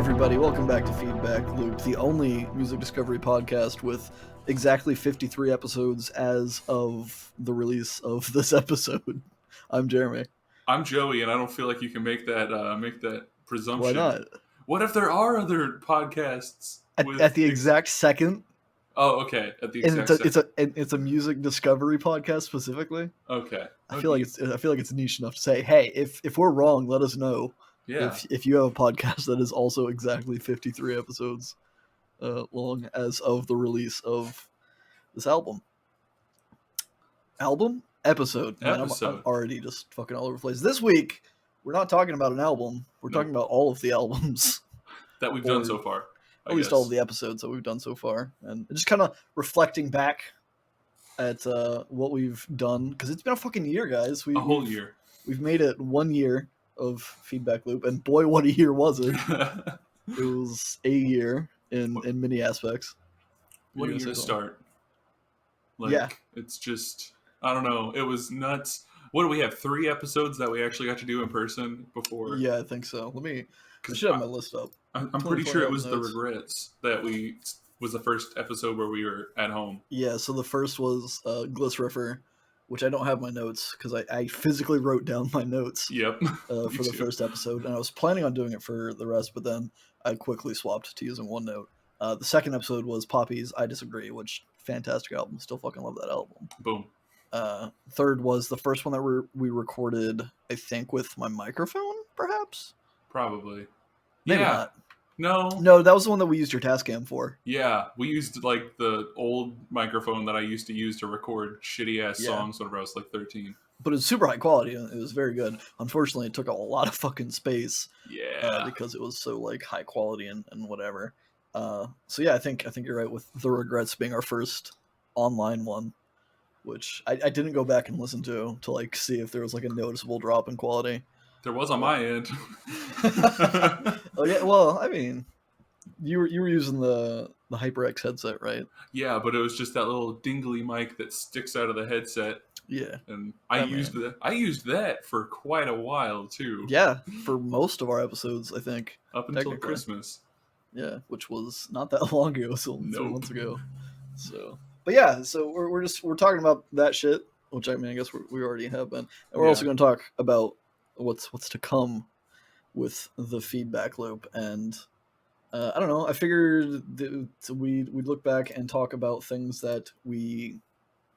everybody, welcome back to Feedback Loop, the only music discovery podcast with exactly 53 episodes as of the release of this episode. I'm Jeremy. I'm Joey, and I don't feel like you can make that presumption. Why not? What if there are other podcasts At the exact second? Oh, okay. At the exact second. It's a music discovery podcast specifically. Okay. I feel like it's niche enough to say, hey, if we're wrong, let us know. Yeah. If you have a podcast that is also exactly 53 episodes long as of the release of this album. Episode. Man, I'm already just fucking all over the place. This week, we're not talking about an album. We're talking about all of the albums that we've done so far. At least all of the episodes that we've done so far. And just kind of reflecting back at what we've done. Because it's been a fucking year, guys. A whole year. We've made it 1 year of Feedback Loop. And boy, what a year was it. It was a year in many aspects. What a year to start. Yeah. It's just... I don't know. It was nuts. What do we have? 3 episodes that we actually got to do in person before? Yeah, I think so. I should have my list up. I'm pretty sure it was the Regrets that was the first episode where we were at home. Yeah, so the first was Gliss Riffer, which I don't have my notes because I physically wrote down my notes. Yep. For the first episode, and I was planning on doing it for the rest, but then I quickly swapped to using OneNote. The second episode was Poppy's I Disagree, which fantastic album. Still fucking love that album. Boom. Third was the first one that we recorded, I think, with my microphone, perhaps? Probably. Maybe not. No, that was the one that we used your Tascam for. Yeah, we used like the old microphone that I used to use to record shitty-ass songs whenever I was like 13. But it was super high quality, and it was very good. Unfortunately, it took a lot of fucking space. Yeah. Because it was so like high quality and whatever. So yeah, I think you're right with The Regrets being our first online one, which I didn't go back and listen to like see if there was like a noticeable drop in quality. There was on my end. Oh yeah, well, I mean, you were using the HyperX headset, right? Yeah, but it was just that little dingly mic that sticks out of the headset. Yeah, and I used that for quite a while too. Yeah, for most of our episodes, I think, up until Christmas. Yeah, which was not that long ago, so 3 months ago. So, but yeah, so we're talking about that shit, which I mean, I guess we already have been, and we're also going to talk about what's to come with the Feedback Loop, and I don't know. I figured we'd look back and talk about things that we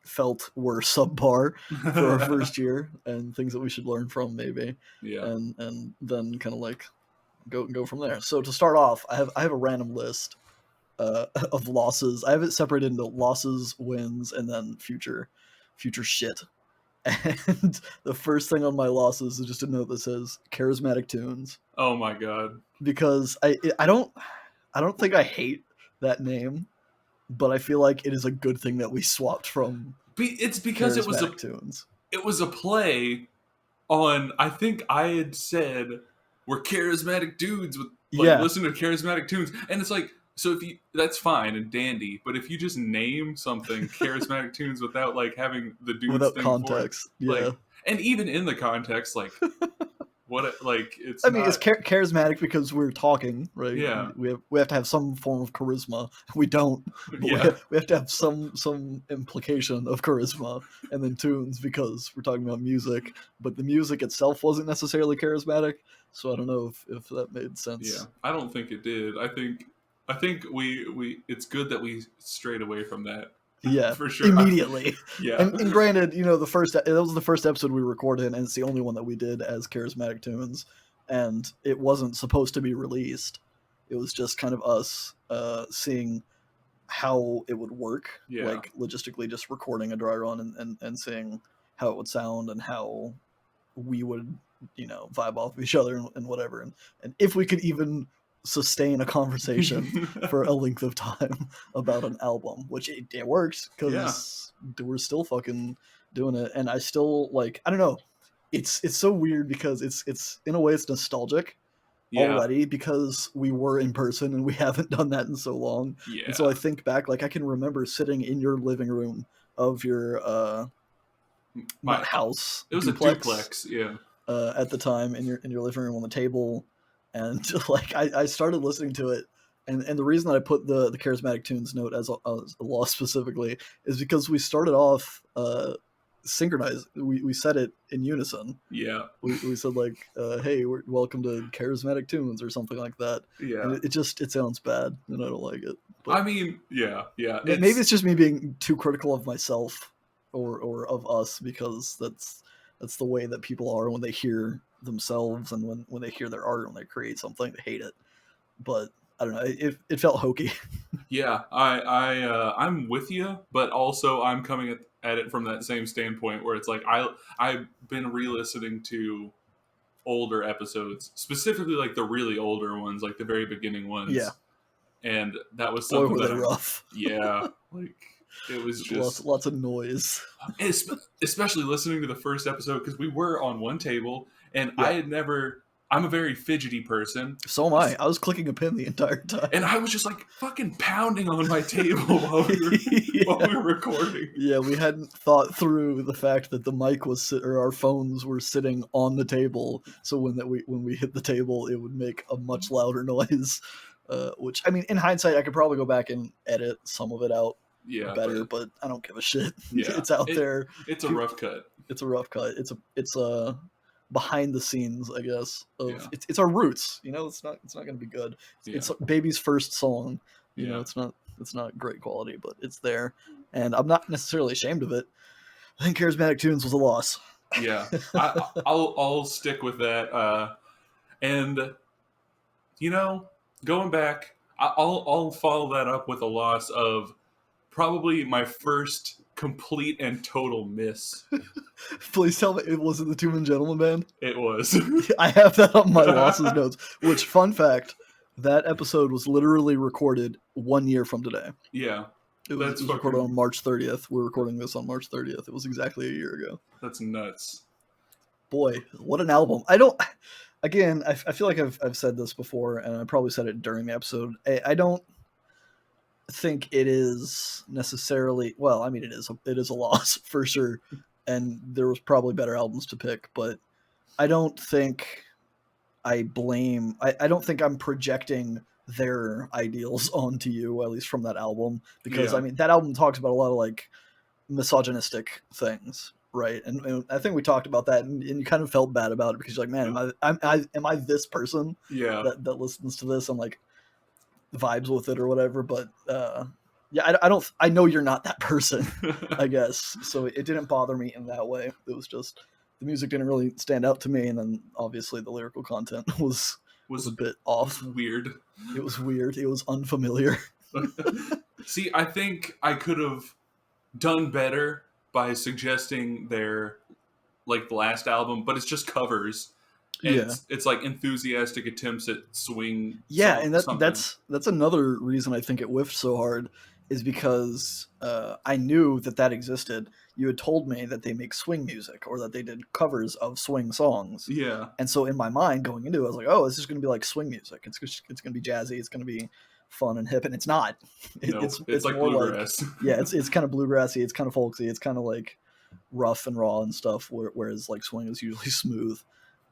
felt were subpar for our first year, and things that we should learn from, maybe. Yeah. And then kind of like go from there. So to start off, I have a random list of losses. I have it separated into losses, wins, and then future shit. And the first thing on my losses is just a note that says Charismatic Tunes. Oh my god! Because I don't think I hate that name, but I feel like it is a good thing that we swapped from. It's because it was a play on. I think I had said we're charismatic dudes with listen to charismatic tunes, and it's like, so if you, that's fine and dandy, but if you just name something charismatic tunes without like having the dudes without thing context, for it, like, and even in the context, like it's. I mean, it's charismatic because we're talking, right? Yeah, we have to have some form of charisma. We don't. But we have to have some implication of charisma, and then tunes because we're talking about music. But the music itself wasn't necessarily charismatic, so I don't know if that made sense. Yeah, I don't think it did. I think we it's good that we strayed away from that. Yeah, for sure. Immediately. Yeah. And granted, that was the first episode we recorded, and it's the only one that we did as Charismatic Tunes, and it wasn't supposed to be released. It was just kind of us seeing how it would work, like logistically, just recording a dry run and seeing how it would sound and how we would, vibe off of each other and whatever, and if we could even sustain a conversation for a length of time about an album, which it worked because we're still fucking doing it, and I still like, I don't know, it's so weird because it's in a way it's nostalgic already because we were in person and we haven't done that in so long. And so I think back, like I can remember sitting in your living room of your my house. It was duplex. A duplex, at the time in your living room on the table, and like I started listening to it, and the reason that I put the Charismatic Tunes note as a loss specifically is because we started off synchronized. We said it in unison. Yeah. We said like, "Hey, welcome to Charismatic Tunes" or something like that. Yeah. And it sounds bad, and I don't like it. But I mean, yeah. maybe it's just me being too critical of myself or of us, because that's the way that people are when they hear themselves, and when they hear their art, when they create something, they hate it. But I don't know, it felt hokey. Yeah, I'm with you, but also I'm coming at it from that same standpoint where it's like I've been re-listening to older episodes, specifically like the really older ones, like the very beginning ones. Yeah. And that was Boy, something were they rough. Yeah, like it was just lots of noise. Especially listening to the first episode, because we were on one table, and Yeah. I'm a very fidgety person. So am I. I was clicking a pin the entire time. And I was just like fucking pounding on my table while we were recording. Yeah, we hadn't thought through the fact that the mic was or our phones were sitting on the table, so when we hit the table, it would make a much louder noise. Which, I mean, in hindsight, I could probably go back and edit some of it out better, but I don't give a shit. Yeah, it's out there. It's a rough cut. It's a rough cut. It's a behind the scenes, I guess. It's our roots. It's not going to be good. It's baby's first song. It's not great quality, but it's there, and I'm not necessarily ashamed of it. I think Charismatic Tunes was a loss. Yeah, I'll stick with that. And going back, I'll follow that up with a loss of probably my first complete and total miss. Please tell me it wasn't the Two Men Gentlemen Band. It was. I have that on my losses notes. Which, fun fact, that episode was literally recorded 1 year from today. Yeah. It was recorded on March 30th. We're recording this on March 30th. It was exactly a year ago. That's nuts. Boy, what an album. Again, I feel like I've said this before, and I probably said it during the episode. I don't think it is necessarily, well, I mean, it is a loss for sure, and there was probably better albums to pick, but I don't think I don't think I'm projecting their ideals onto you, at least from that album, because I mean, that album talks about a lot of like misogynistic things, right? And I think we talked about that, and you kind of felt bad about it, because you're like, man, am I this person that listens to this and like vibes with it or whatever? But I know you're not that person, I guess. So it didn't bother me in that way. It was just the music didn't really stand out to me, and then obviously the lyrical content was a bit off. Weird. It was weird. It was unfamiliar. See, I think I could have done better by suggesting their like the last album, but it's just covers. And it's like enthusiastic attempts at swing. Yeah, and that's another reason I think it whiffed so hard, is because I knew that existed. You had told me that they make swing music, or that they did covers of swing songs. Yeah. And so in my mind going into it, I was like, oh, this is going to be like swing music. It's going to be jazzy. It's going to be fun and hip, and it's not. It's like more bluegrass. Like, it's kind of bluegrassy. It's kind of folksy. It's kind of like rough and raw and stuff, whereas like swing is usually smooth.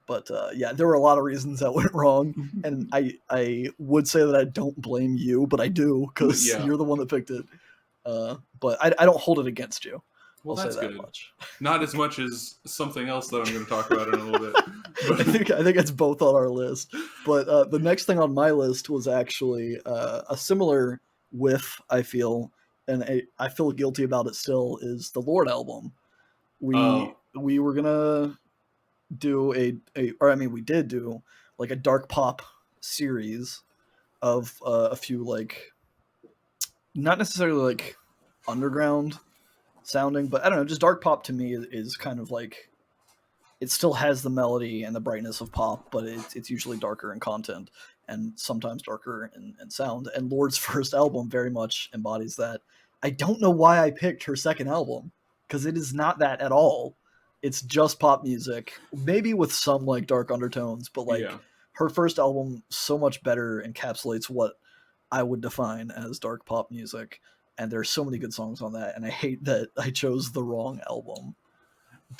But there were a lot of reasons that went wrong, and I would say that I don't blame you, but I do, because you're the one that picked it. But I don't hold it against you. Well, I'll that's say that good. much. Not as much as something else that I'm going to talk about in a little bit. I think it's both on our list. But the next thing on my list was actually a similar whiff, I feel, and I feel guilty about it still, is the Lorde album. We were gonna do we did do like a dark pop series of a few, like, not necessarily like underground sounding, but I don't know, just dark pop to me is kind of like, it still has the melody and the brightness of pop, but it's usually darker in content and sometimes darker in sound. And Lorde's first album very much embodies that. I don't know why I picked her second album, because it is not that at all. It's just pop music, maybe with some like dark undertones, but like her first album so much better encapsulates what I would define as dark pop music. And there's so many good songs on that, and I hate that I chose the wrong album.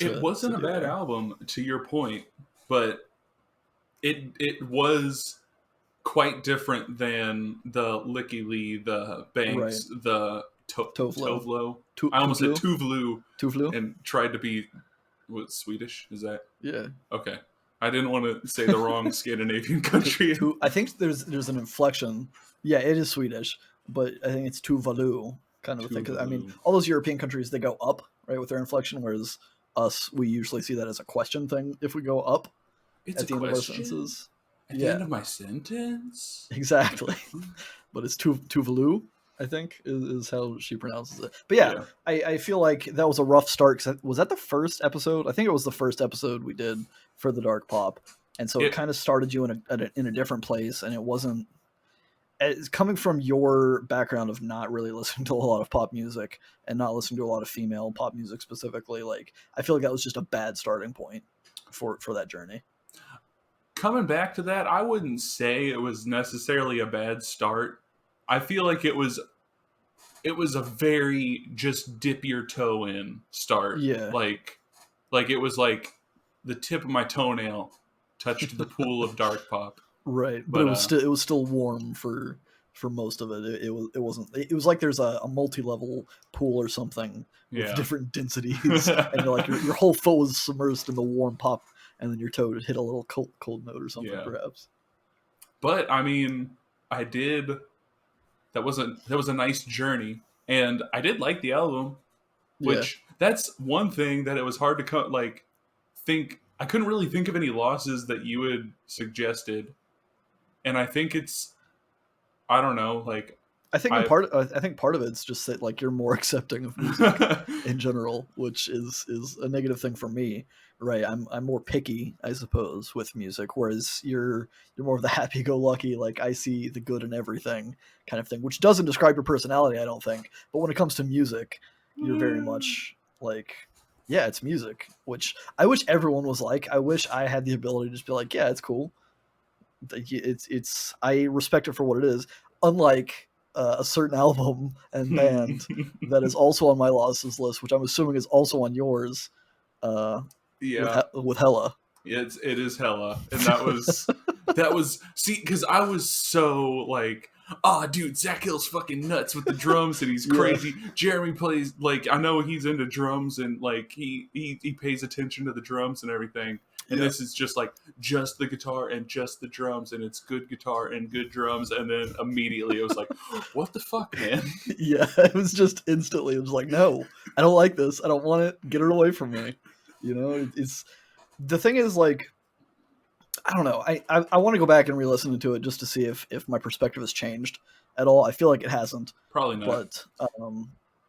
It wasn't a bad album, to your point, but it was quite different than the Licky Lee, the Banks, Right. the Tovlo. I almost said Tuvlu and tried to be Swedish. Is that? Yeah. Okay. I didn't want to say the wrong Scandinavian country. I think there's an inflection. Yeah, it is Swedish, but I think it's Tuvalu kind of a thing. Because I mean, all those European countries, they go up, right, with their inflection, whereas us, we usually see that as a question thing if we go up at the end of our sentences. At the end of my sentence? Exactly. But it's Tuvalu, I think, is how she pronounces it. But yeah. I feel like that was a rough start. Was that the first episode? I think it was the first episode we did for the Dark Pop. And so it kind of started you in a different place, and it wasn't... It's coming from your background of not really listening to a lot of pop music and not listening to a lot of female pop music specifically. Like, I feel like that was just a bad starting point for that journey. Coming back to that, I wouldn't say it was necessarily a bad start. I feel like it was a very just dip your toe in start. Yeah. Like it was like the tip of my toenail touched the pool of Dark Pop. Right. But it was still warm for most of it. It was like there's a multi-level pool or something with different densities, and like your whole foot was submerged in the warm pop, and then your toe hit a little cold note or something, perhaps. But I mean, that was a nice journey, and I did like the album, which that's one thing that it was hard to think. I couldn't really think of any losses that you had suggested, and I think I don't know, like I think part of it's just that like you're more accepting of music in general, which is a negative thing for me, right? I'm more picky, I suppose, with music, whereas you're more of the happy-go-lucky, like I see the good in everything kind of thing, which doesn't describe your personality, I don't think. But when it comes to music, you're very much like, yeah, it's music, which I wish everyone was like. I wish I had the ability to just be like, yeah, it's cool. It's I respect it for what it is, unlike a certain album and band that is also on my losses list, which I'm assuming is also on yours. With Hella. It is Hella, and that was see, because I was so like, oh, dude, Zach Hill's fucking nuts with the drums, and he's crazy. Jeremy plays like, I know he's into drums, and like he pays attention to the drums and everything. And this is just like just the guitar and just the drums, and it's good guitar and good drums, and then immediately it was like, what the fuck, man? Yeah, it was just instantly. It was like, no, I don't like this. I don't want it. Get it away from me. You know, it's the thing is like, I don't know. I want to go back and re-listen to it just to see if my perspective has changed at all. I feel like it hasn't. Probably not. But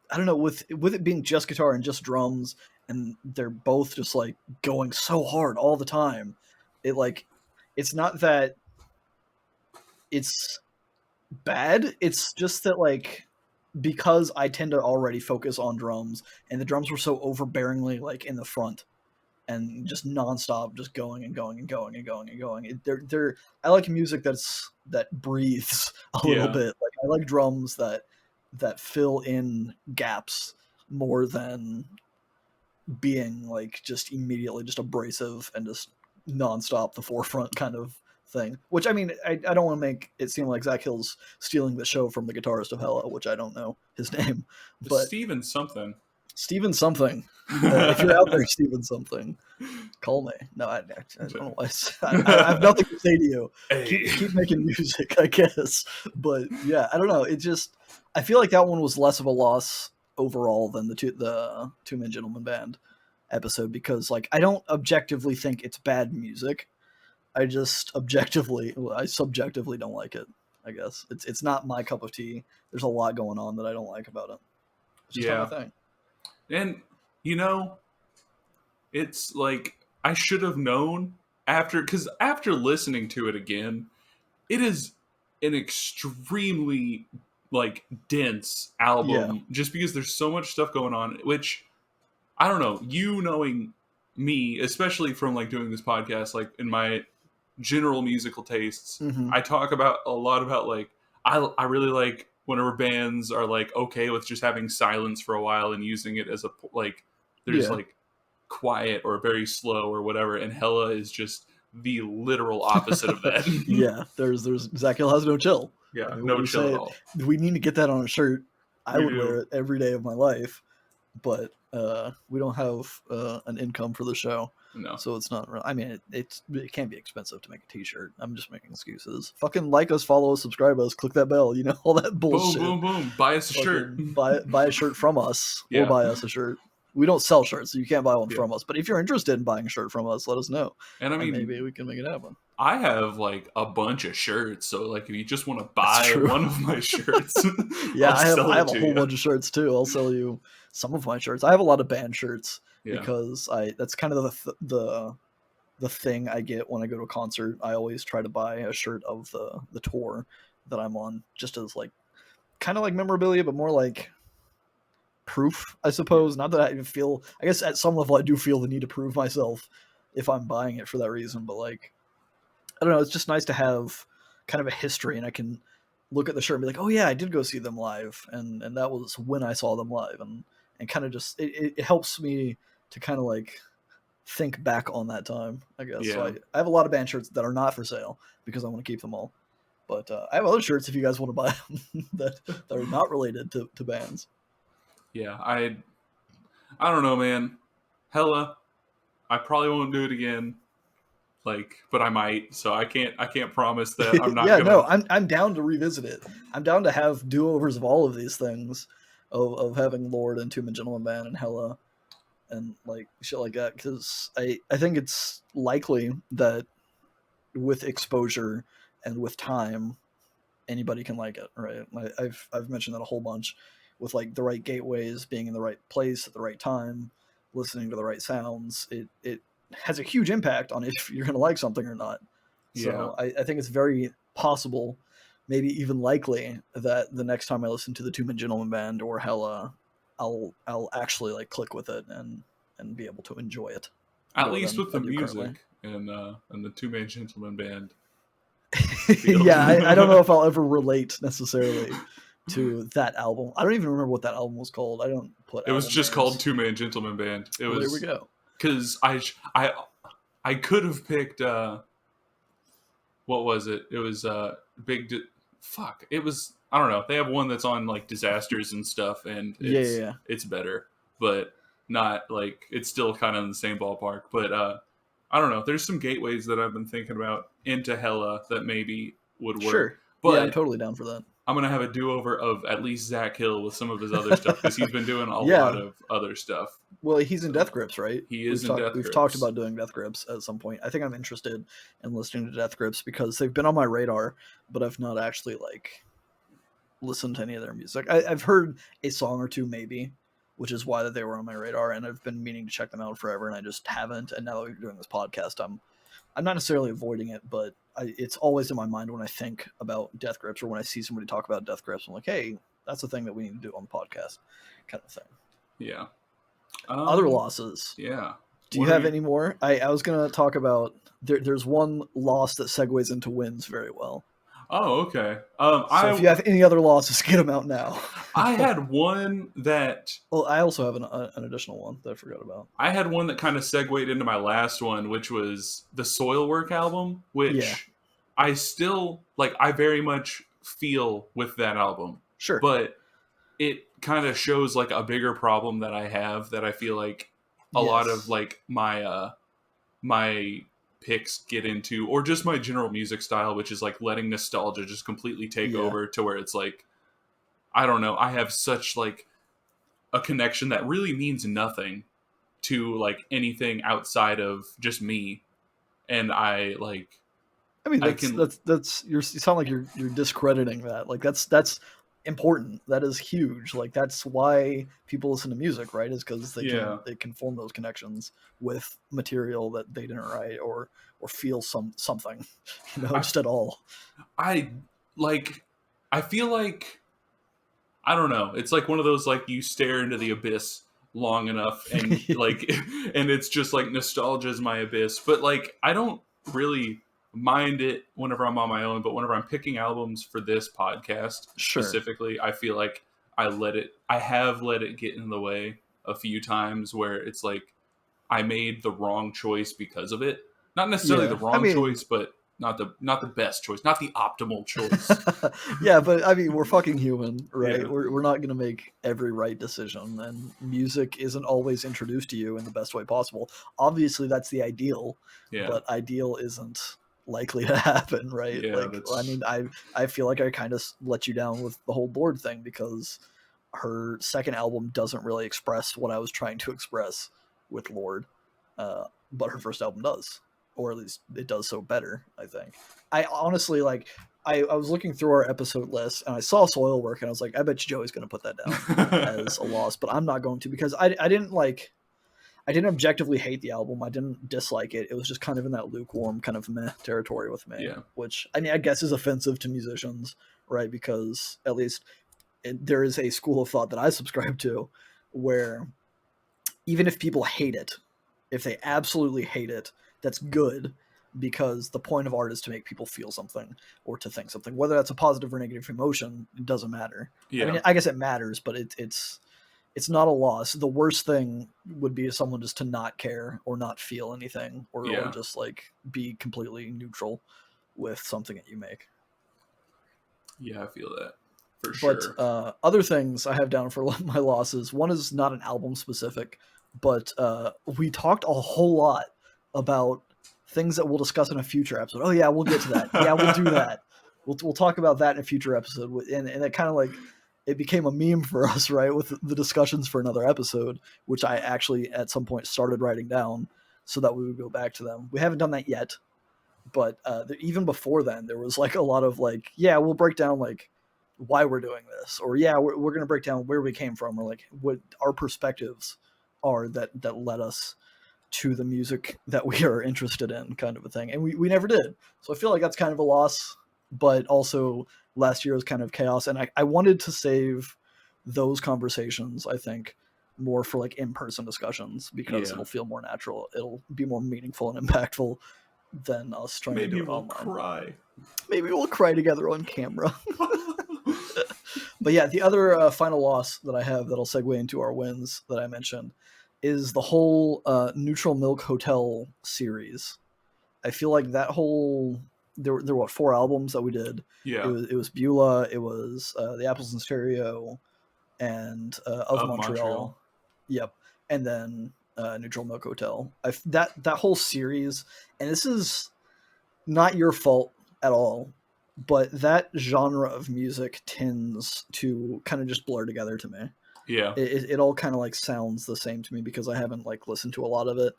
I don't know, with it being just guitar and just drums, and they're both just like going so hard all the time. It's not that it's bad. It's just that like, because I tend to already focus on drums, and the drums were so overbearingly like in the front and just nonstop, just going and going and going and going and going. I like music that breathes a little bit. Like I like drums that fill in gaps more than being like just immediately just abrasive and just nonstop the forefront kind of thing. Which I mean, I don't want to make it seem like Zach Hill's stealing the show from the guitarist of Hella, which I don't know his name, but Steven something. If you're out there, Steven something, call me. No, I don't know why. I have nothing to say to you. Hey. Keep making music, I guess. But yeah, I don't know. I feel like that one was less of a loss overall than the Two Men Gentlemen Band episode, because like I don't objectively think it's bad music. I just subjectively don't like it. I guess it's not my cup of tea. There's a lot going on that I don't like about it. It's just not my thing. And you know, it's like I should have known after listening to it again, it is an extremely like dense album, just because there's so much stuff going on, which I don't know, you knowing me, especially from like doing this podcast, like in my general musical tastes, I talk about a lot about like I really like whenever bands are like okay with just having silence for a while and using it as a like there's like quiet or very slow or whatever, and Hella is just the literal opposite of that. Yeah, there's Zach Hill has no chill. Yeah, no chill at all. We need to get that on a shirt. I would wear it every day of my life, but we don't have an income for the show. No. So it's not. I mean, it can be expensive to make a T-shirt. I'm just making excuses. Fucking like us, follow us, subscribe us, click that bell. You know, all that bullshit. Boom, boom, boom. Buy us a shirt. Buy a shirt from us, or buy us a shirt. We don't sell shirts, so you can't buy one from us. But if you're interested in buying a shirt from us, let us know. And I mean, maybe we can make it happen. I have like a bunch of shirts, so like if you just want to buy one of my shirts, yeah, I have a whole bunch of shirts too. I'll sell you some of my shirts. I have a lot of band shirts because that's kind of the thing I get when I go to a concert. I always try to buy a shirt of the tour that I'm on, just as like kind of like memorabilia, but more like proof, I suppose. Not that I feel, I guess at some level I do feel the need to prove myself if I'm buying it for that reason, but like, I don't know, it's just nice to have kind of a history, and I can look at the shirt and be like, oh yeah, I did go see them live, and that was when I saw them live, and kind of just it helps me to kind of like think back on that time, I guess. So I have a lot of band shirts that are not for sale because I want to keep them all, but I have other shirts if you guys want to buy them that are not related to bands. Yeah, I don't know, man. Hella, I probably won't do it again. Like, but I might, so I can't promise that I'm not. No, I'm down to revisit it. I'm down to have do-overs of all of these things, of having Lord and Two Men Gentlemen Band and Hella, and like shit like that. Because I think it's likely that with exposure and with time, anybody can like it, right? I've mentioned that a whole bunch, with like the right gateways, being in the right place at the right time, listening to the right sounds. It has a huge impact on if you're going to like something or not. So I think it's very possible, maybe even likely, that the next time I listen to the Two Men Gentlemen Band or Hella, I'll actually like click with it and be able to enjoy it. At least with the music and the Two Men Gentlemen Band. Yeah, I don't know if I'll ever relate necessarily to that album. I don't even remember what that album was called. I don't put. It was just called Two Man Gentlemen Band. It was. There we go. Because I could have picked what was it? It was it was, I don't know. They have one that's on like disasters and stuff, and it's better, but not like, it's still kind of in the same ballpark. But I don't know. There's some gateways that I've been thinking about into Hella that maybe would work. Sure. But I'm totally down for that. I'm going to have a do-over of at least Zach Hill with some of his other stuff, because he's been doing a lot of other stuff. Well, he's in Death Grips, right? He is in Death Grips. We've talked about doing Death Grips at some point. I think I'm interested in listening to Death Grips because they've been on my radar, but I've not actually like listened to any of their music. I've heard a song or two maybe, which is why that they were on my radar, and I've been meaning to check them out forever, and I just haven't. And now that we're doing this podcast, I'm not necessarily avoiding it, but it's always in my mind when I think about Death Grips, or when I see somebody talk about Death Grips. I'm like, hey, that's the thing that we need to do on the podcast, kind of thing. Yeah. Other losses. Yeah. Do you have any more? I was going to talk about, there's one loss that segues into wins very well. Oh, okay. So if you have any other losses, get them out now. I had one that... Well, I also have an additional one that I forgot about. I had one that kind of segued into my last one, which was the Soilwork album, which I still, like, I very much feel with that album. Sure. But it kind of shows, like, a bigger problem that I have, that I feel like a lot of, like, my picks get into, or just my general music style, which is like letting nostalgia just completely take over, to where it's like, I don't know, I have such like a connection that really means nothing to like anything outside of just me, and I like, I mean, that's you sound like you're discrediting that. Like that's important. That is huge. Like that's why people listen to music, right? Is because they can form those connections with material that they didn't write, or feel something, just at all. I feel like, I don't know. It's like one of those, like, you stare into the abyss long enough, and like, and it's just like nostalgia is my abyss. But like, I don't really mind it whenever I'm on my own, but whenever I'm picking albums for this podcast specifically, I feel like I have let it get in the way a few times, where it's like I made the wrong choice because of it. Not necessarily the wrong choice, but not the best choice, not the optimal choice. Yeah, but I mean, we're fucking human, right? Yeah. We're not going to make every right decision, and music isn't always introduced to you in the best way possible. Obviously, that's the ideal, but ideal isn't likely to happen, right? Yeah, like, I mean, I feel like I kind of let you down with the whole Lorde thing because her second album doesn't really express what I was trying to express with Lorde, but her first album does. Or at least it does so better, I think. I honestly, like, I was looking through our episode list, and I saw Soilwork, and I was like, I bet you Joey's going to put that down as a loss, but I'm not going to, because I didn't objectively hate the album. I didn't dislike it. It was just kind of in that lukewarm kind of meh territory with me, which, I mean, I guess is offensive to musicians, right? Because at least there is a school of thought that I subscribe to where even if people hate it, if they absolutely hate it, that's good, because the point of art is to make people feel something or to think something. Whether that's a positive or negative emotion, it doesn't matter. I mean, I guess it matters, but it's not a loss. The worst thing would be someone just to not care or not feel anything, or just like be completely neutral with something that you make. Yeah, I feel that for sure. But other things I have down for my losses. One is not an album specific, but we talked a whole lot about things that we'll discuss in a future episode. Oh yeah, we'll get to that. Yeah, we'll do that. We'll talk about that in a future episode. And it kind of like, it became a meme for us, right? With the discussions for another episode, which I actually at some point started writing down so that we would go back to them. We haven't done that yet, but even before then, there was like a lot of like, yeah, we'll break down like why we're doing this, or yeah, we're going to break down where we came from, or like what our perspectives are that led us to the music that we are interested in, kind of a thing. And we never did. So I feel like that's kind of a loss, but also last year was kind of chaos. And I wanted to save those conversations, I think, more for like in-person discussions, because it'll feel more natural. It'll be more meaningful and impactful than us trying to do it online. Maybe we'll cry together on camera. But yeah, the other final loss that I have that'll segue into our wins that I mentioned is the whole Neutral Milk Hotel series. I feel like that whole there were what, 4 albums that we did. Yeah, it was Beulah, it was the Apples in Stereo, and of Montreal. Yep, and then Neutral Milk Hotel. That whole series, and this is not your fault at all, but that genre of music tends to kind of just blur together to me. Yeah, it all kind of like sounds the same to me because I haven't like listened to a lot of it,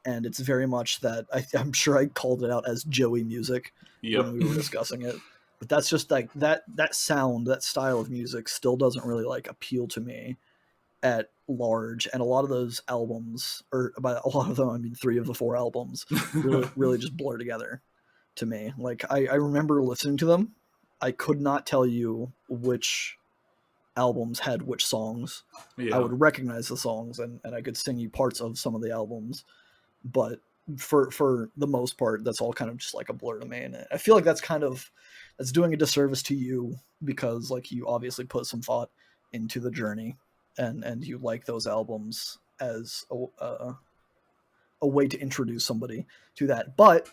and it's very much that I'm sure I called it out as Joey music when we were discussing it. But that's just like that sound, that style of music still doesn't really like appeal to me at large. And a lot of those albums, or by a lot of them I mean 3 of the 4 albums, really just blur together to me. Like I remember listening to them, I could not tell you which albums had which songs. I would recognize the songs, and I could sing you parts of some of the albums, but for the most part, that's all kind of just like a blur to me. And I feel like that's doing a disservice to you, because like you obviously put some thought into the journey, and you like those albums as a way to introduce somebody to that. But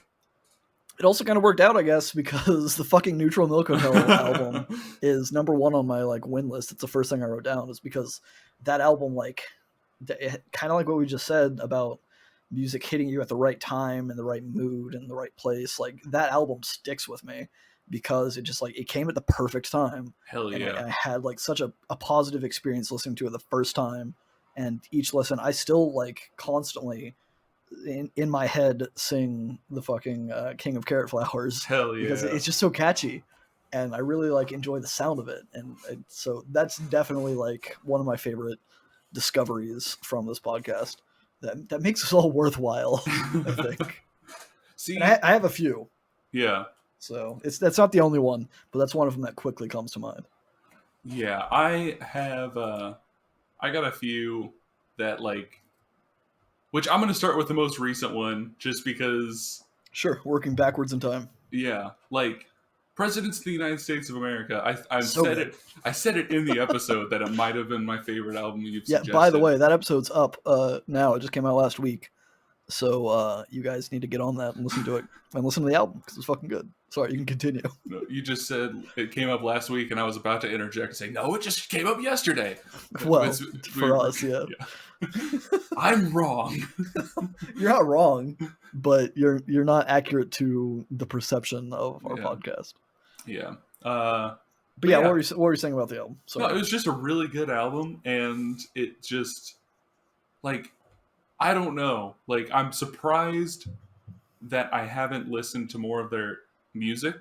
it also kind of worked out, I guess, because the fucking Neutral Milk Hotel album is number 1 on my like win list. It's the first thing I wrote down, is because that album, like, kind of like what we just said about music hitting you at the right time and the right mood and the right place. Like, that album sticks with me because it just like, it came at the perfect time. Hell yeah. And I had like such a positive experience listening to it the first time, and each listen I still like constantly in my head sing the fucking King of Carrot Flowers. Hell yeah. Because it's just so catchy, and I really like enjoy the sound of it. And so that's definitely like one of my favorite discoveries from this podcast that makes us all worthwhile, I think. See, and I have a few. Yeah. So that's not the only one, but that's one of them that quickly comes to mind. Yeah, I have I got a few that like, which I'm going to start with the most recent one, just because... Sure, working backwards in time. Yeah, like, Presidents of the United States of America. I said it in the episode that it might have been my favorite album you've suggested. By the way, that episode's up now. It just came out last week. So you guys need to get on that and listen to it and listen to the album because it's fucking good. Sorry, you can continue. No, you just said it came up last week, and I was about to interject and say, no, it just came up yesterday. Well, for us, yeah. I'm wrong. You're not wrong, but you're not accurate to the perception of our podcast. Yeah. But yeah, what were you saying about the album? Sorry. No, it was just a really good album, and it just, like, I don't know. Like, I'm surprised that I haven't listened to more of their music.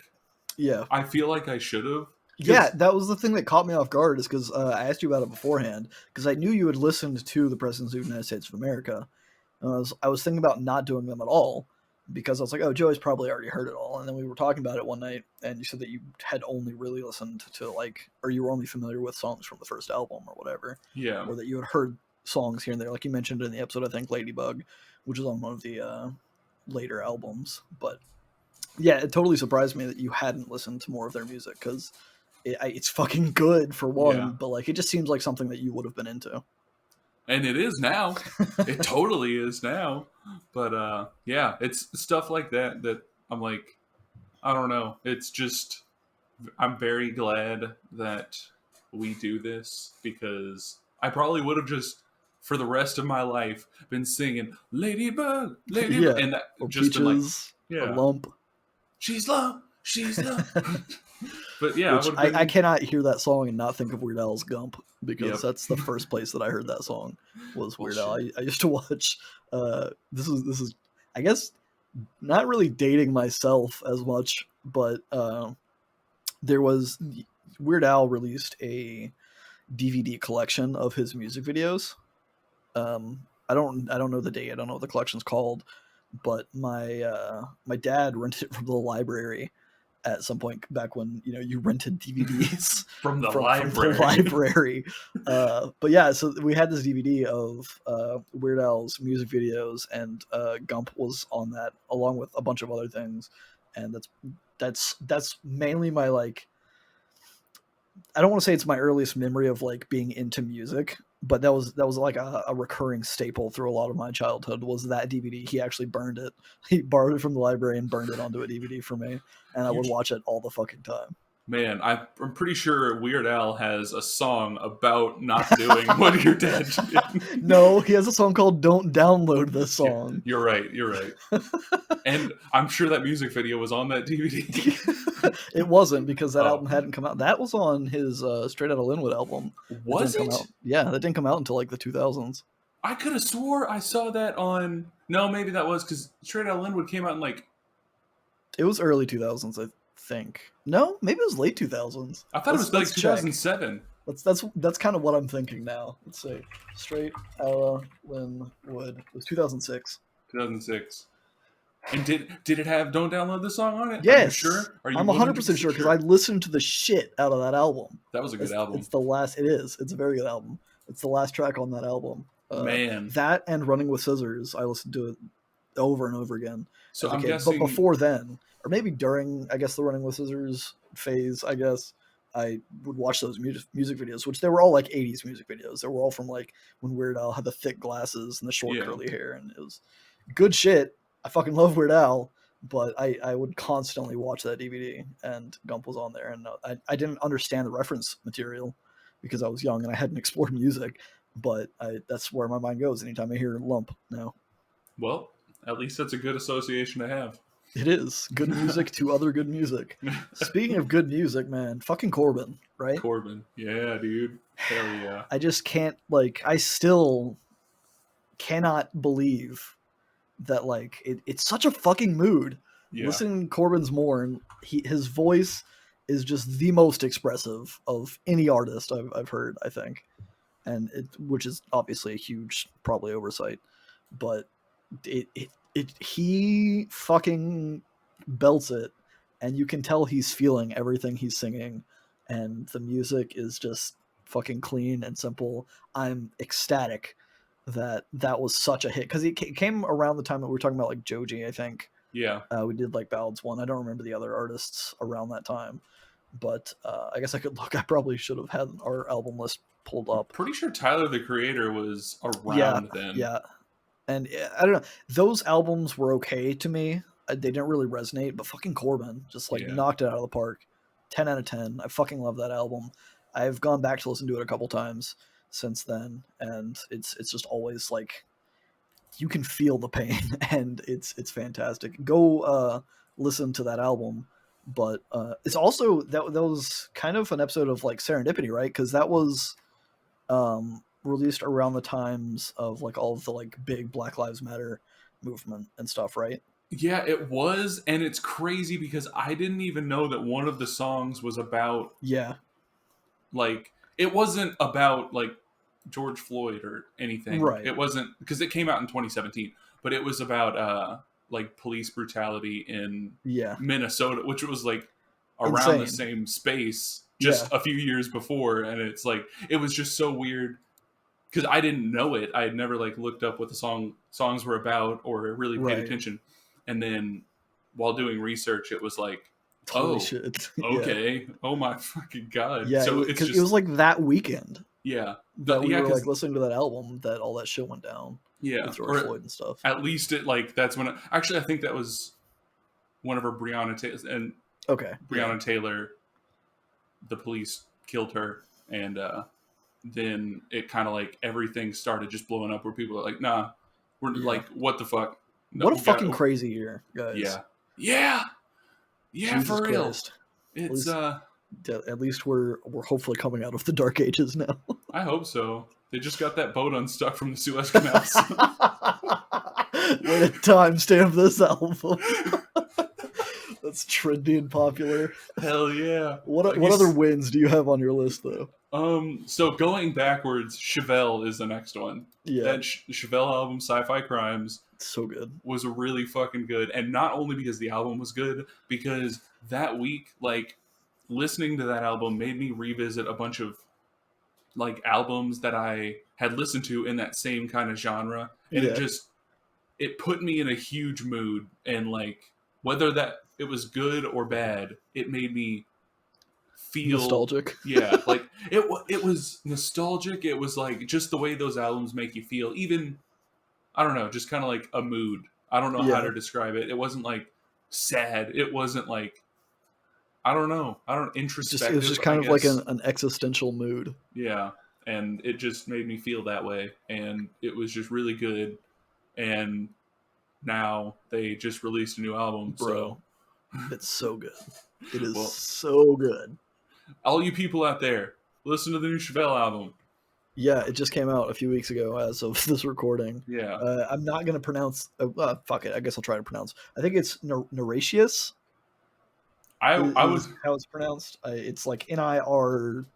Yeah. I feel like I should have. Yeah, that was the thing that caught me off guard, is because I asked you about it beforehand, because I knew you had listened to the Presidents of the United States of America. I was thinking about not doing them at all, because I was like, oh, Joey's probably already heard it all. And then we were talking about it one night, and you said that you had only really listened to, like, or you were only familiar with songs from the first album or whatever. Yeah. Or that you had heard songs here and there. Like you mentioned in the episode, I think, Ladybug, which is on one of the later albums. But yeah, it totally surprised me that you hadn't listened to more of their music, because it's fucking good for one, but like it just seems like something that you would have been into. And it is now. It totally is now. But yeah, it's stuff like that I'm like, I don't know. It's just, I'm very glad that we do this, because I probably would have just, for the rest of my life, been singing Ladybug, Ladybug, and that or just Peaches, been like, a lump. She's lump. But yeah, I cannot hear that song and not think of Weird Al's Gump, because that's the first place that I heard that song was Weird Al. I used to watch. This is I guess not really dating myself as much, but there was Weird Al released a DVD collection of his music videos. I don't know the date. I don't know what the collection's called, but my dad rented it from the library at some point back when you rented DVDs from the library. But yeah, so we had this DVD of Weird Al's music videos, and Gump was on that along with a bunch of other things, and that's mainly my, like, I don't want to say it's my earliest memory of like being into music, but that was like a recurring staple through a lot of my childhood, was that DVD. He actually burned it. He borrowed it from the library and burned it onto a DVD for me, and I would watch it all the fucking time. Man, I'm pretty sure Weird Al has a song about not doing what your dad did. No, he has a song called "Don't Download This Song." You're right. And I'm sure that music video was on that DVD. It wasn't, because that album hadn't come out. That was on his Straight Outta Linwood album. Was it? Yeah, that didn't come out until like the 2000s. I could have swore I saw that on... No, maybe that was because Straight Outta Linwood came out in like... It was early 2000s, I think. No, maybe it was late 2000s. I thought it was like 2007. That's kind of what I'm thinking now. Let's see. Straight Outta Linwood. It was 2006. 2006. And did it have "Don't Download This Song" on it? Yes. Are you sure? I'm 100% sure, because I listened to the shit out of that album. That was a good album. It's the last. It is. It's a very good album. It's the last track on that album. Man, that and "Running with Scissors," I listened to it over and over again. So I'm guessing, but before then, or maybe during, I guess, the "Running with Scissors" phase, I guess I would watch those music videos, which they were all like 80s music videos. They were all from like when Weird Al had the thick glasses and the short curly hair, and it was good shit. I fucking love Weird Al, but I would constantly watch that DVD, and Gump was on there, and I didn't understand the reference material because I was young and I hadn't explored music, but that's where my mind goes anytime I hear Lump now. Well, at least that's a good association to have. It is. Good music to other good music. Speaking of good music, man, fucking Corbin, right? Corbin. Yeah, dude. Hell yeah. I just can't, like, I still cannot believe that, like, it's such a fucking mood. Yeah. Listening to Corbin's Mourn, his voice is just the most expressive of any artist I've heard, I think. And which is obviously a huge, probably oversight. But he fucking belts it, and you can tell he's feeling everything he's singing, and the music is just fucking clean and simple. I'm ecstatic that was such a hit, because it came around the time that we were talking about like Joji, I think. Yeah. We did like Ballads 1. I don't remember the other artists around that time, but I guess I could look. I probably should have had our album list pulled up. Pretty sure Tyler the Creator was around then. Yeah. And I don't know, those albums were okay to me. They didn't really resonate, but fucking Corbin just like knocked it out of the park. 10 out of 10. I fucking love that album. I've gone back to listen to it a couple times since then, and it's just always like you can feel the pain, and it's fantastic. Go listen to that album. But it's also that was kind of an episode of like serendipity, right? Because that was released around the times of like all of the like big Black Lives Matter movement and stuff, right? Yeah, it was, and it's crazy because I didn't even know that one of the songs was about like it wasn't about like George Floyd or anything. Right. It wasn't because it came out in 2017, but it was about like police brutality in Minnesota, which was like around the same space just a few years before, and it's like it was just so weird because I didn't know it. I had never like looked up what the songs were about or really paid attention, and then while doing research, it was like, holy shit. Okay. Oh my fucking god. Yeah, so because it was like that weekend. Yeah. That we were like listening to that album that all that shit went down. Yeah. With George Floyd and stuff. At least it like that's when actually I think that was one of her Breonna Taylor and Breonna Taylor, the police killed her, and then it kind of like everything started just blowing up where people are like, nah, we're like, what the fuck? No, what a fucking crazy year, guys. Yeah, Jesus for real. Christ. It's at least we're hopefully coming out of the dark ages now. I hope so. They just got that boat unstuck from the Suez Canal. Way to timestamp this album. That's trendy and popular. Hell yeah. What other wins do you have on your list, though? So going backwards, Chevelle is the next one. Yeah. That Chevelle album, Sci-Fi Crimes, so good. Was really fucking good. And not only because the album was good, because that week, like, listening to that album made me revisit a bunch of, like, albums that I had listened to in that same kind of genre. And it put me in a huge mood. And, like, whether that it was good or bad, it made me feel nostalgic. Yeah, like it was nostalgic. It was like just the way those albums make you feel. Even I don't know, just kind of like a mood. I don't know how to describe it. It wasn't like sad. It wasn't like I don't know. Introspective. It was just kind of like an existential mood. Yeah, and it just made me feel that way, and it was just really good. And now they just released a new album, bro. It's so good. It is so good. All you people out there, listen to the new Chevelle album. Yeah, it just came out a few weeks ago as of this recording. Yeah. I'm not going to pronounce... fuck it, I guess I'll try to pronounce. I think it's Naratius. I was... How it's pronounced. It's like Niratias.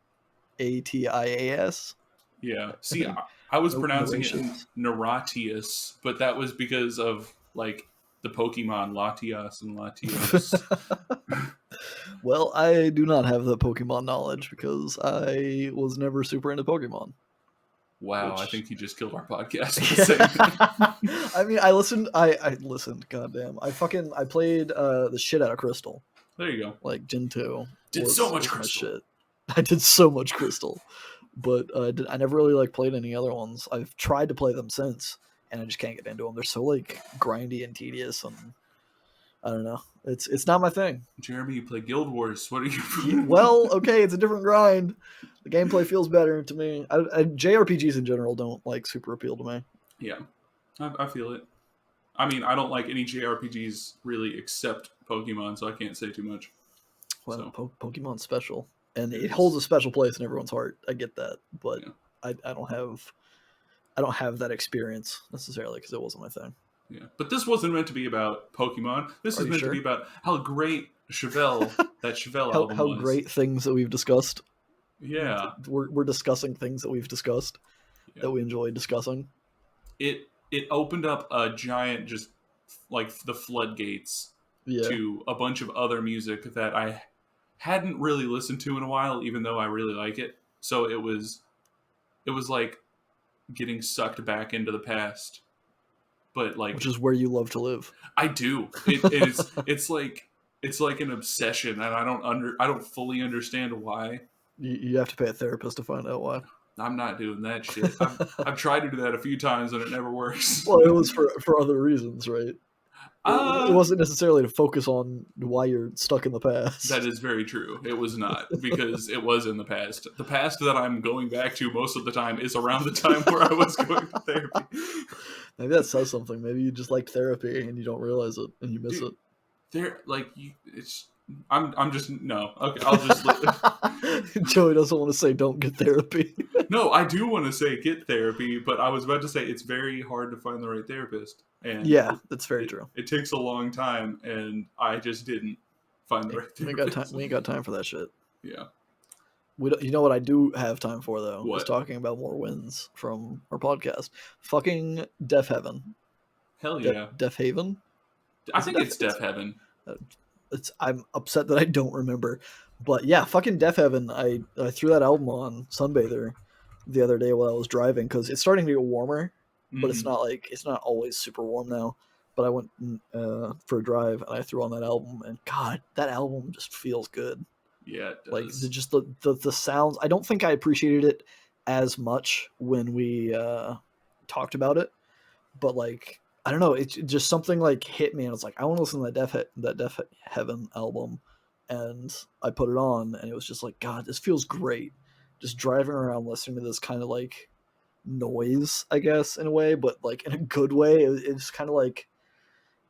Yeah. See, I was pronouncing it Naratius, but that was because of, like, the Pokemon Latias and Latios. Well, I do not have the Pokemon knowledge because I was never super into Pokemon. Wow, I think you just killed our podcast. I mean, I listened. I listened. Goddamn, I played the shit out of Crystal. There you go. Like Gen 2. Did so much Crystal. Shit. I did so much Crystal, but I never really like played any other ones. I've tried to play them since, and I just can't get into them. They're so like grindy and tedious, and I don't know. It's not my thing. Jeremy, you play Guild Wars. What are you? Well, okay, it's a different grind. The gameplay feels better to me. JRPGs in general don't like super appeal to me. Yeah, I feel it. I mean, I don't like any JRPGs really except Pokemon, so I can't say too much. Well, Pokemon's special, and it holds a special place in everyone's heart. I get that, but I don't have that experience necessarily because it wasn't my thing. Yeah, but this wasn't meant to be about Pokemon. This is meant to be about how great Chevelle album was. How great things that we've discussed. Yeah, we're discussing things that we've discussed that we enjoy discussing. It opened up a giant, just like the floodgates to a bunch of other music that I hadn't really listened to in a while, even though I really like it. So it was like getting sucked back into the past. But like, which is where you love to live. I do. It's like an obsession, and I don't fully understand why. You have to pay a therapist to find out why. I'm not doing that shit. I've tried to do that a few times and it never works. Well, it was for other reasons, right? It wasn't necessarily to focus on why you're stuck in the past. That is very true. It was not, because it was in the past. The past that I'm going back to most of the time is around the time where I was going to therapy. Maybe that says something. Maybe you just like therapy and you don't realize it and you miss it. I'm just no. Okay, I'll just. Joey doesn't want to say don't get therapy. No, I do want to say get therapy, but I was about to say it's very hard to find the right therapist. And yeah, that's very true. It takes a long time, and I just didn't find the right therapist. We ain't got time for that shit. Yeah. You know what I do have time for, though? What? Is talking about more wins from our podcast. Fucking Deaf Heaven. Hell yeah. Deaf Haven? I think it's Deaf Heaven. I'm upset that I don't remember. But yeah, fucking Deaf Heaven. I threw that album on Sunbather the other day while I was driving, because it's starting to get warmer, but it's not always super warm now. But I went for a drive and I threw on that album, and God, that album just feels good. Yeah, it does. Like just the sounds. I don't think I appreciated it as much when we talked about it, but like I don't know, it's just something like hit me, and it's like I want to listen to that Deaf Heaven album, and I put it on, and it was just like, God, this feels great. Just driving around listening to this kind of like noise, I guess, in a way, but like in a good way. It's kind of like,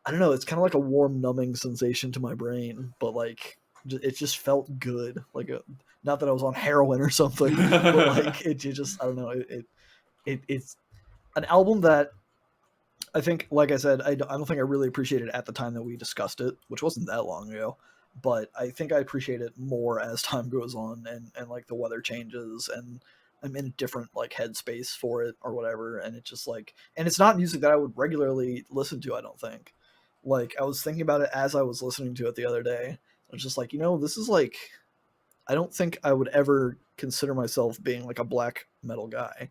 I don't know, it's kind of like a warm, numbing sensation to my brain, but like it just felt good. Like not that I was on heroin or something, but like it just, I don't know, it's an album that I think, like I said, I don't think I really appreciated at the time that we discussed it, which wasn't that long ago. But I think I appreciate it more as time goes on, and like the weather changes, and I'm in a different like headspace for it or whatever. And it's just like, and it's not music that I would regularly listen to, I don't think. Like I was thinking about it as I was listening to it the other day. I was just like, this is like, I don't think I would ever consider myself being like a black metal guy.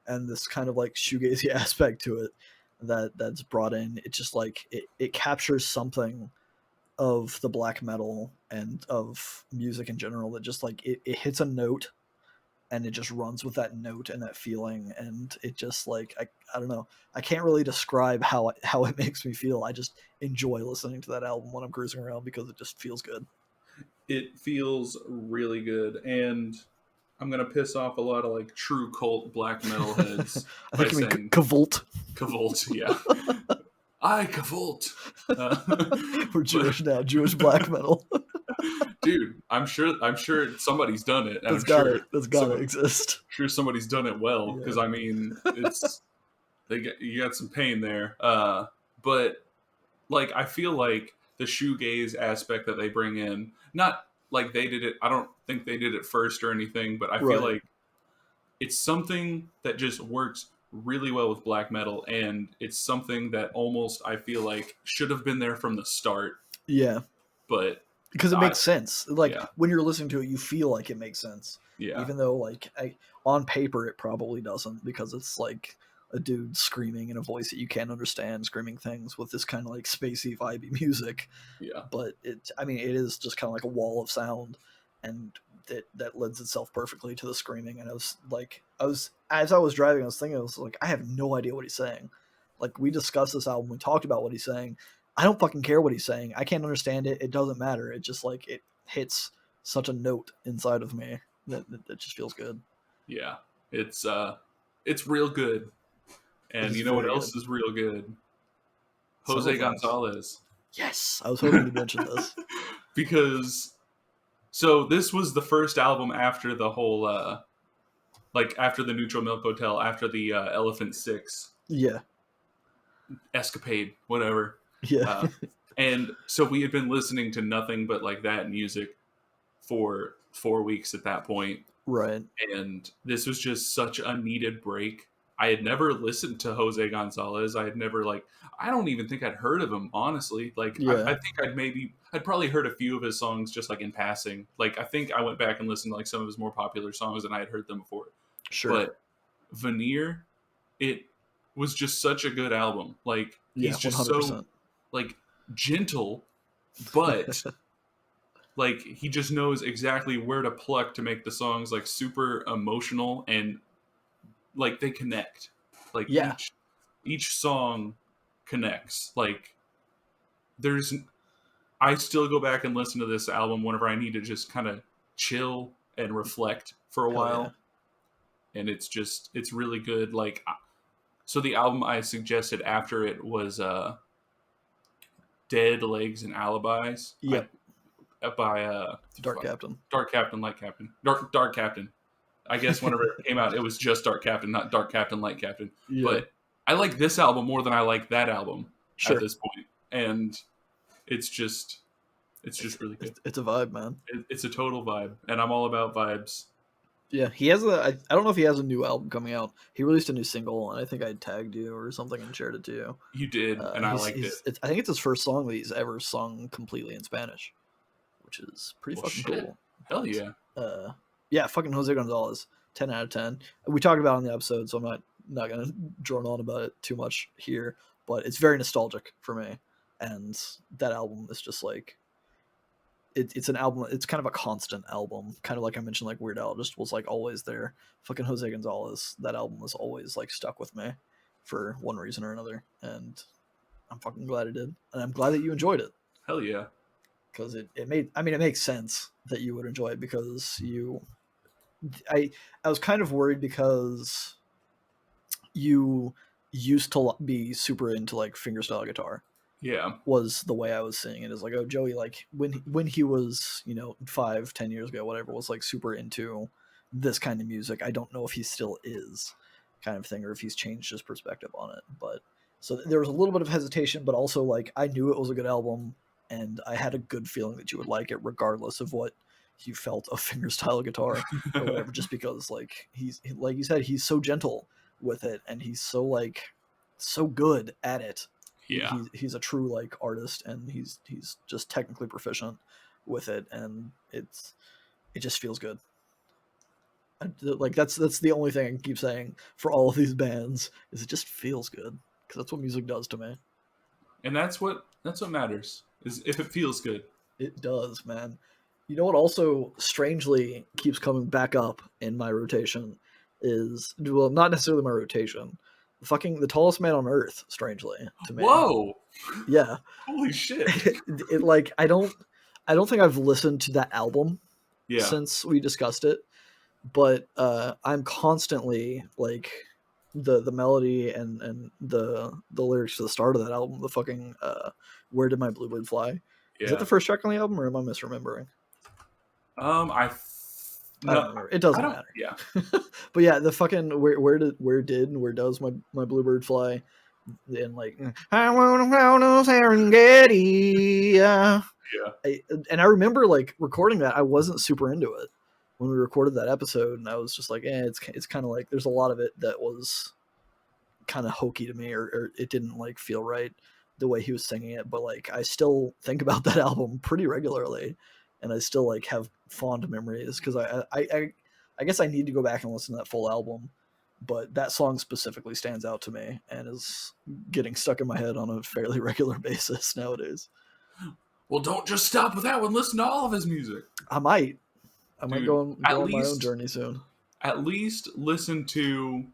And this kind of like shoegazy aspect to it that's brought in, it just like it captures something of the black metal and of music in general that just like it hits a note, and it just runs with that note and that feeling, and it just like I don't know, I can't really describe how it makes me feel. I just enjoy listening to that album when I'm cruising around because it just feels good. It feels really good, and I'm gonna piss off a lot of like true cult black metal heads. I think you mean Cavolt. Cavolt, yeah. I Cavolt. We're Jewish now, Jewish black metal. Dude, I'm sure somebody's done it. That's gotta exist. I'm sure somebody's done it well, because I mean, you got some pain there. But like I feel like the shoegaze aspect that they bring in, not like they did it. I don't think they did it first or anything, but I feel like it's something that just works really well with black metal, and it's something that almost I feel like should have been there from the start. Yeah, but because it makes sense. Like when you're listening to it, you feel like it makes sense. Yeah, even though like on paper it probably doesn't, because it's like a dude screaming in a voice that you can't understand, screaming things with this kind of like spacey, vibey music. Yeah, but it is just kind of like a wall of sound, and that lends itself perfectly to the screaming. And as I was driving, I was thinking, I was like, I have no idea what he's saying. Like we discussed this album, we talked about what he's saying. I don't fucking care what he's saying. I can't understand it. It doesn't matter. It just like it hits such a note inside of me that just feels good. Yeah, it's real good. And you know what else is real good? Jose Gonzalez. Yes, I was hoping to mention this. Because, so this was the first album after the whole, after the Neutral Milk Hotel, after the Elephant Six. Yeah. Escapade, whatever. Yeah. And so we had been listening to nothing but like that music for 4 weeks at that point. Right. And this was just such a needed break. I had never listened to Jose Gonzalez. I had never I don't even think I'd heard of him, honestly. I think I'd probably heard a few of his songs just like in passing. Like I think I went back and listened to like some of his more popular songs, and I had heard them before. Sure. But Veneer, it was just such a good album. Like he's just 100%. So like gentle, but like he just knows exactly where to pluck to make the songs like super emotional and like they connect. Like yeah. each song connects. Like I still go back and listen to this album whenever I need to just kind of chill and reflect for a while. Yeah. And it's really good. Like, so the album I suggested after it was Dead Legs and Alibis. Yep. By Dark Captain, Light Captain, Dark Captain. I guess whenever it came out, it was just Dark Captain, not Dark Captain, Light Captain. Yeah. But I like this album more than I like that album at this point. And it's just really good. It's a vibe, man. It's a total vibe, and I'm all about vibes. Yeah, he has I don't know if he has a new album coming out. He released a new single, and I think I tagged you or something and shared it to you. You did, and I liked it. I think it's his first song that he's ever sung completely in Spanish, which is pretty fucking cool. Hell yeah. Yeah, fucking Jose Gonzalez, 10 out of 10. We talked about it on the episode, so I'm not gonna drone on about it too much here, but it's very nostalgic for me, and that album is just like. It's an album. It's kind of a constant album, kind of like I mentioned, like Weird Al just was like always there. Fucking Jose Gonzalez, that album was always like stuck with me for one reason or another, and I'm fucking glad it did, and I'm glad that you enjoyed it. Hell yeah, because it makes sense that you would enjoy it because I was kind of worried because you used to be super into like fingerstyle guitar. Yeah, was the way I was seeing it. Is like, oh, Joey, like when he was 5-10 years ago, whatever, was like super into this kind of music. I don't know if he still is, kind of thing, or if he's changed his perspective on it. But so there was a little bit of hesitation, but also like I knew it was a good album, and I had a good feeling that you would like it, regardless of what you felt of fingerstyle guitar or whatever. Just because like he's like you said, he's so gentle with it, and he's so good at it. Yeah, he's a true like artist, and he's just technically proficient with it, and it just feels good. Like that's the only thing I can keep saying for all of these bands is it just feels good, because that's what music does to me. And that's what matters, is if it feels good. It does, man. You know what also strangely keeps coming back up in my rotation is, well, not necessarily my rotation. Fucking The Tallest Man on Earth, strangely to me. Whoa! Yeah. Holy shit! It like I don't think I've listened to that album since we discussed it, but I'm constantly like the melody and the lyrics to the start of that album. The fucking Where Did My Bluebird Fly? Yeah. Is that the first track on the album, or am I misremembering? I don't remember. It doesn't matter. Yeah. But yeah, the fucking where does my bluebird fly? And like, I want to Serengeti. Yeah. And I remember like recording that. I wasn't super into it when we recorded that episode, and I was just like, it's kind of like there's a lot of it that was kind of hokey to me, or it didn't like feel right the way he was singing it. But like, I still think about that album pretty regularly. And I still like have fond memories, because I guess I need to go back and listen to that full album, but that song specifically stands out to me and is getting stuck in my head on a fairly regular basis nowadays. Well, don't just stop with that one. Listen to all of his music. I might go on my own journey soon. At least listen to.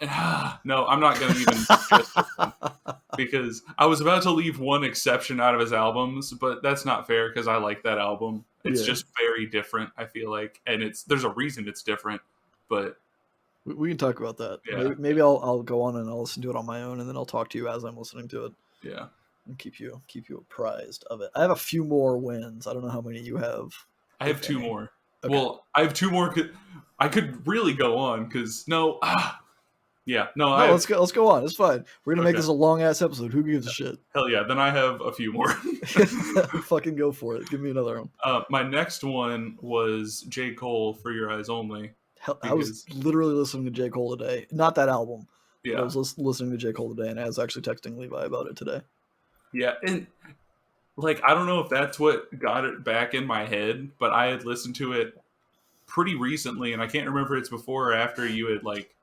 No, I'm not going to even suggest it, because I was about to leave one exception out of his albums, but that's not fair, because I like that album. It's just very different, I feel like, and there's a reason it's different. But we can talk about that. Yeah. Maybe I'll go on and I'll listen to it on my own, and then I'll talk to you as I'm listening to it. Yeah, and keep you apprised of it. I have a few more wins. I don't know how many you have. I have two more. Okay. Well, I have two more. I could really go on, because let's go on. It's fine. We're gonna make this a long ass episode. Who gives a shit? Hell yeah! Then I have a few more. Fucking go for it. Give me another one. My next one was J. Cole, For Your Eyes Only. I was literally listening to J. Cole today. Not that album. Yeah. I was listening to J. Cole today, and I was actually texting Levi about it today. Yeah, and like I don't know if that's what got it back in my head, but I had listened to it pretty recently, and I can't remember if it's before or after you had like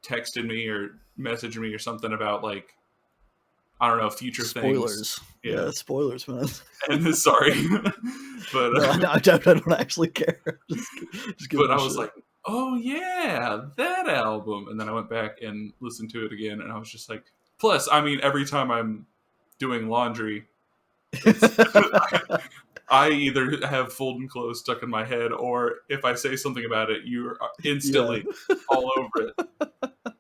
texted me or messaged me or something about like, I don't know, future spoilers. Things. Yeah, spoilers, man. And sorry, but no, I don't actually care. Just but I was like, oh yeah, that album. And then I went back and listened to it again, and I was just like, plus, I mean, every time I'm doing laundry, it's I either have folding clothes stuck in my head, or if I say something about it, you're instantly all over it.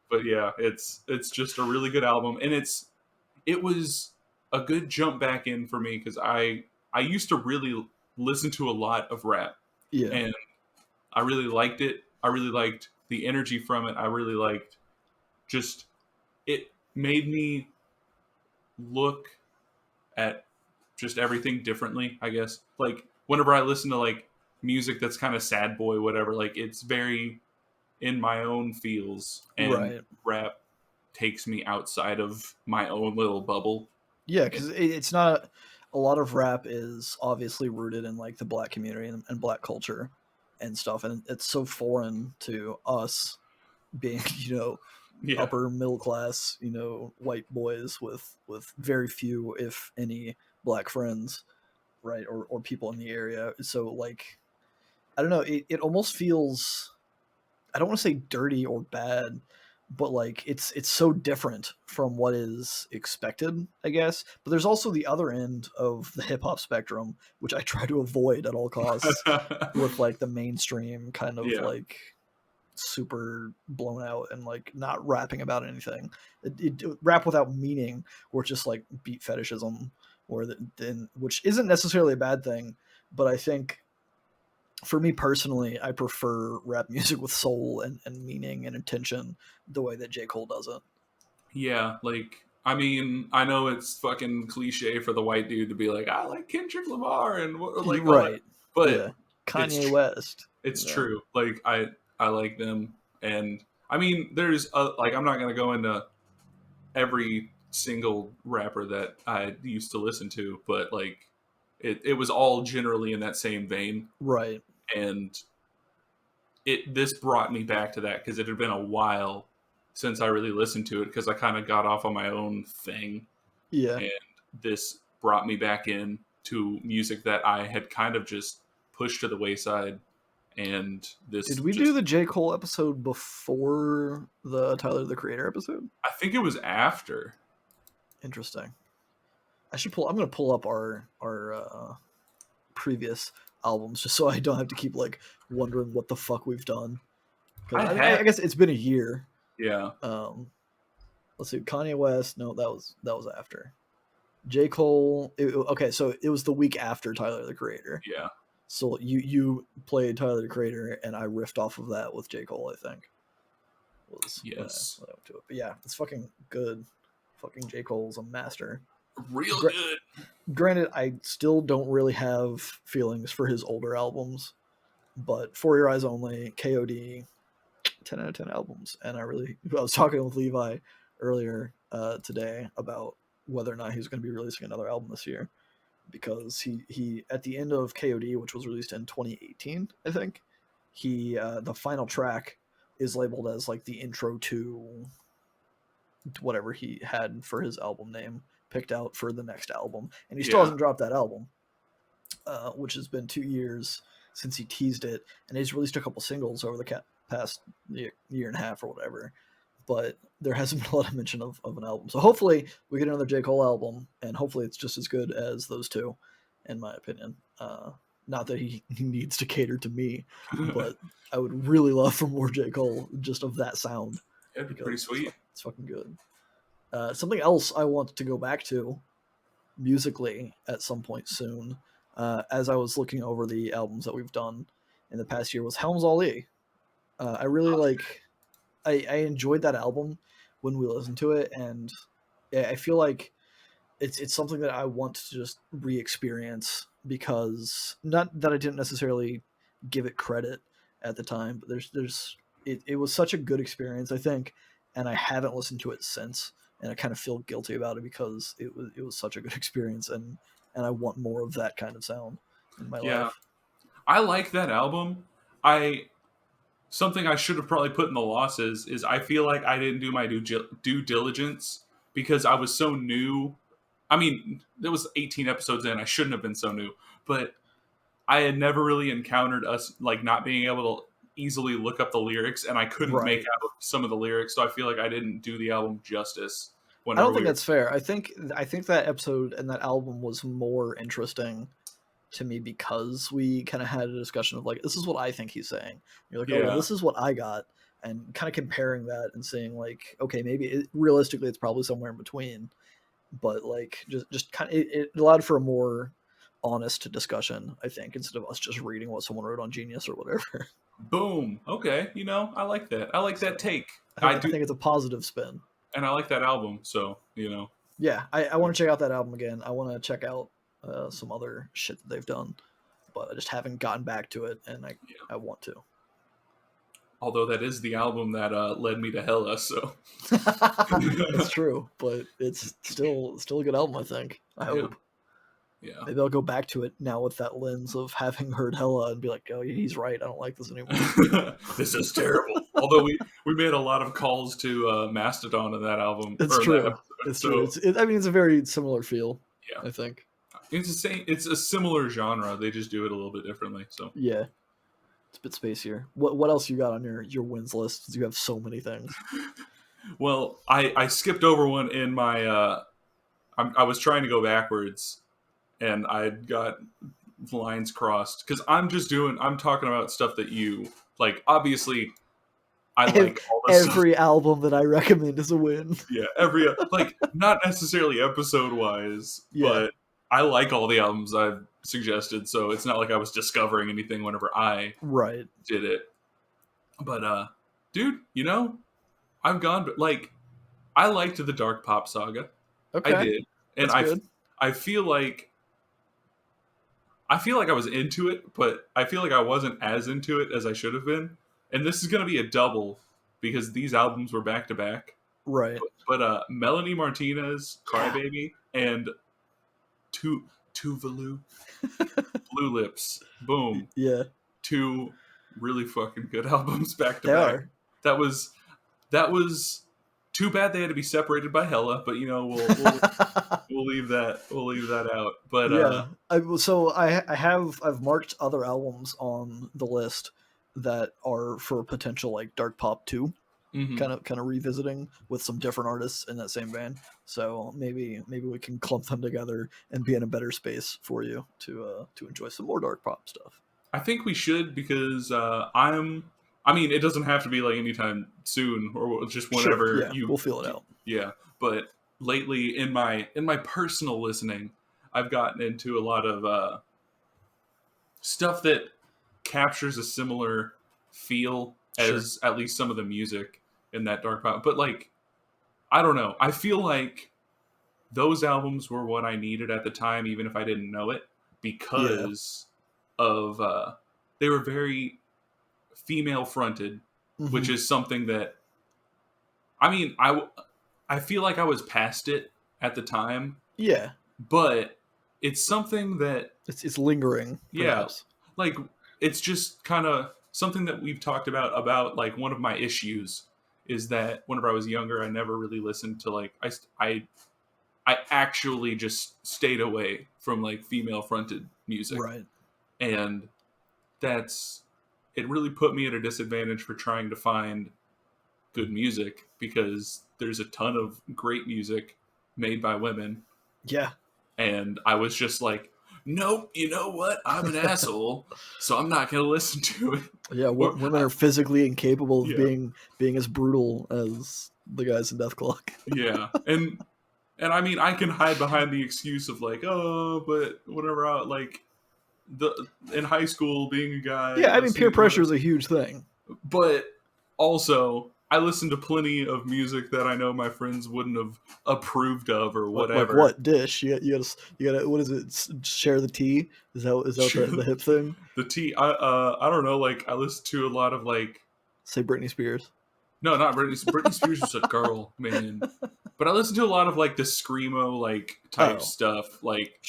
But yeah, it's just a really good album, and it was a good jump back in for me because I used to really listen to a lot of rap, and I really liked it. I really liked the energy from it. I really liked just it made me look at just everything differently, I guess. Like whenever I listen to like music that's kind of sad boy, whatever, like it's very in my own feels, and Right. rap takes me outside of my own little bubble. Yeah, because it's not a lot of rap is obviously rooted in like the black community and black culture and stuff, and it's so foreign to us being Yeah. upper middle class white boys with very few if any black friends, right, or people in the area. So like I don't know, it almost feels, I don't want to say dirty or bad, but like it's so different from what is expected, I guess. But there's also the other end of the hip hop spectrum, which I try to avoid at all costs, with like the mainstream kind of Yeah. like super blown out and like not rapping about anything. Rap without meaning, or just like beat fetishism, or which isn't necessarily a bad thing, but I think for me personally, I prefer rap music with soul and meaning and intention the way that J. Cole does it. Yeah, like I mean, I know it's fucking cliche for the white dude to be like, I like Kendrick Lamar and like all that, Right. but Yeah. it's Kanye West. it's Yeah. true. Like I like them, and I mean, there's like I'm not gonna go into every single rapper that I used to listen to, but like it was all generally in that same vein, Right. and this brought me back to that because it had been a while since I really listened to it because I kind of got off on my own thing, Yeah. and this brought me back in to music that I had kind of just pushed to the wayside, and this Did we do just the J. Cole episode before the Tyler the Creator episode? I think it was after. Interesting. I'm gonna pull up our previous albums just so I don't have to keep like wondering what the fuck we've done. Because I guess it's been a year. Yeah. Let's see, Kanye West. No, that was after. J. Cole. Okay, so it was the week after Tyler the Creator. Yeah. So you played Tyler the Creator, and I riffed off of that with J. Cole, I think. Was Yes. when I went to it. But yeah, it's fucking good. Fucking J. Cole's a master. Real good. Granted, I still don't really have feelings for his older albums, but For Your Eyes Only, KOD, 10 out of 10 albums. And I was talking with Levi earlier today about whether or not he's going to be releasing another album this year, because he at the end of KOD, which was released in 2018, I think, he the final track is labeled as like the intro to whatever he had for his album name picked out for the next album, and he still hasn't dropped that album, which has been 2 years since he teased it, and he's released a couple singles over the past year and a half or whatever, but there hasn't been a lot of mention of an album. So hopefully we get another J. Cole album, and hopefully it's just as good as those two, in my opinion. Not that he needs to cater to me, but I would really love for more J. Cole, just of that sound. It'd be pretty sweet. It's fucking good. Something else I want to go back to musically at some point soon, as I was looking over the albums that we've done in the past year, was Helms Ali. I really I enjoyed that album when we listened to it, and I feel like it's something that I want to just re-experience, because not that I didn't necessarily give it credit at the time, but it was such a good experience, I think, and I haven't listened to it since, and I kind of feel guilty about it because it was such a good experience, and I want more of that kind of sound in my life. I like that album. Something I should have probably put in the losses is I feel like I didn't do my due diligence because I was so new. I mean, there was 18 episodes in. I shouldn't have been so new, but I had never really encountered us like not being able to easily look up the lyrics, and I couldn't make out some of the lyrics, so I feel like I didn't do the album justice. I don't think that's fair. I think that episode and that album was more interesting to me because we kind of had a discussion of like, this is what I think he's saying. You're like, oh, well, this is what I got, and kind of comparing that and saying like, okay, maybe realistically it's probably somewhere in between, but like just kind of it allowed for a more honest discussion, I think, instead of us just reading what someone wrote on Genius or whatever. Boom. Okay, I like that. I like that take. I think it's a positive spin, and I like that album. So yeah, I want to check out that album again. I want to check out some other shit that they've done, but I just haven't gotten back to it, and I want to. Although that is the album that led me to Hella, so that's true. But it's still a good album, I think. I hope. Yeah. Maybe I'll go back to it now with that lens of having heard Hella and be like, oh, he's right. I don't like this anymore. This is terrible. Although we made a lot of calls to Mastodon in that album. It's true. It's true. It's a very similar feel. Yeah, I think it's the same. It's a similar genre. They just do it a little bit differently. So yeah, it's a bit spacier. What else you got on your wins list? You have so many things. Well, I skipped over one in my. I was trying to go backwards, and I got lines crossed because I'm talking about stuff that you like. Obviously, I like all the every album that I recommend is a win. Yeah, every not necessarily episode wise, but I like all the albums I've suggested, so it's not like I was discovering anything whenever I did it. But dude, I've gone, but like I liked the Dark Pop Saga. Okay, I did, and I feel like I was into it, but I feel like I wasn't as into it as I should have been. And this is going to be a double because these albums were back to back. Right. But Melanie Martinez, Crybaby, and Tuvalu, Blue Lips, boom. Yeah. 2 really fucking good albums back to back. That was too bad they had to be separated by Hella, but we'll leave that out. But I've marked other albums on the list that are for potential like Dark Pop 2, kind of revisiting with some different artists in that same vein. So maybe we can clump them together and be in a better space for you to enjoy some more Dark Pop stuff. I think we should because it doesn't have to be like anytime soon or just whenever we'll feel it out. Yeah, but lately in my personal listening, I've gotten into a lot of stuff that captures a similar feel as at least some of the music in that Dark Pop. But like, I don't know. I feel like those albums were what I needed at the time, even if I didn't know it, because of they were very female fronted, which is something that I feel like I was past it at the time. Yeah, but it's something that it's lingering. Perhaps. Yeah, like it's just kind of something that we've talked about like one of my issues is that whenever I was younger, I never really listened to like I actually just stayed away from like female fronted music, right? And it really put me at a disadvantage for trying to find good music because there's a ton of great music made by women. Yeah. And I was just like, nope, you know what? I'm an asshole, so I'm not going to listen to it. Yeah, women are physically incapable of being as brutal as the guys in Death Clock. Yeah. And I can hide behind the excuse of like, oh, but whatever, like in high school being a guy. Yeah, peer pressure is a huge thing. But also, I listen to plenty of music that I know my friends wouldn't have approved of or whatever. Like what? Dish? You gotta. What is it? Share the tea? Is that the hip thing? The tea. I don't know. Like I listen to a lot of like. Say Britney Spears. No, not Britney. Britney Spears is a girl, man. But I listen to a lot of like the screamo like type stuff, like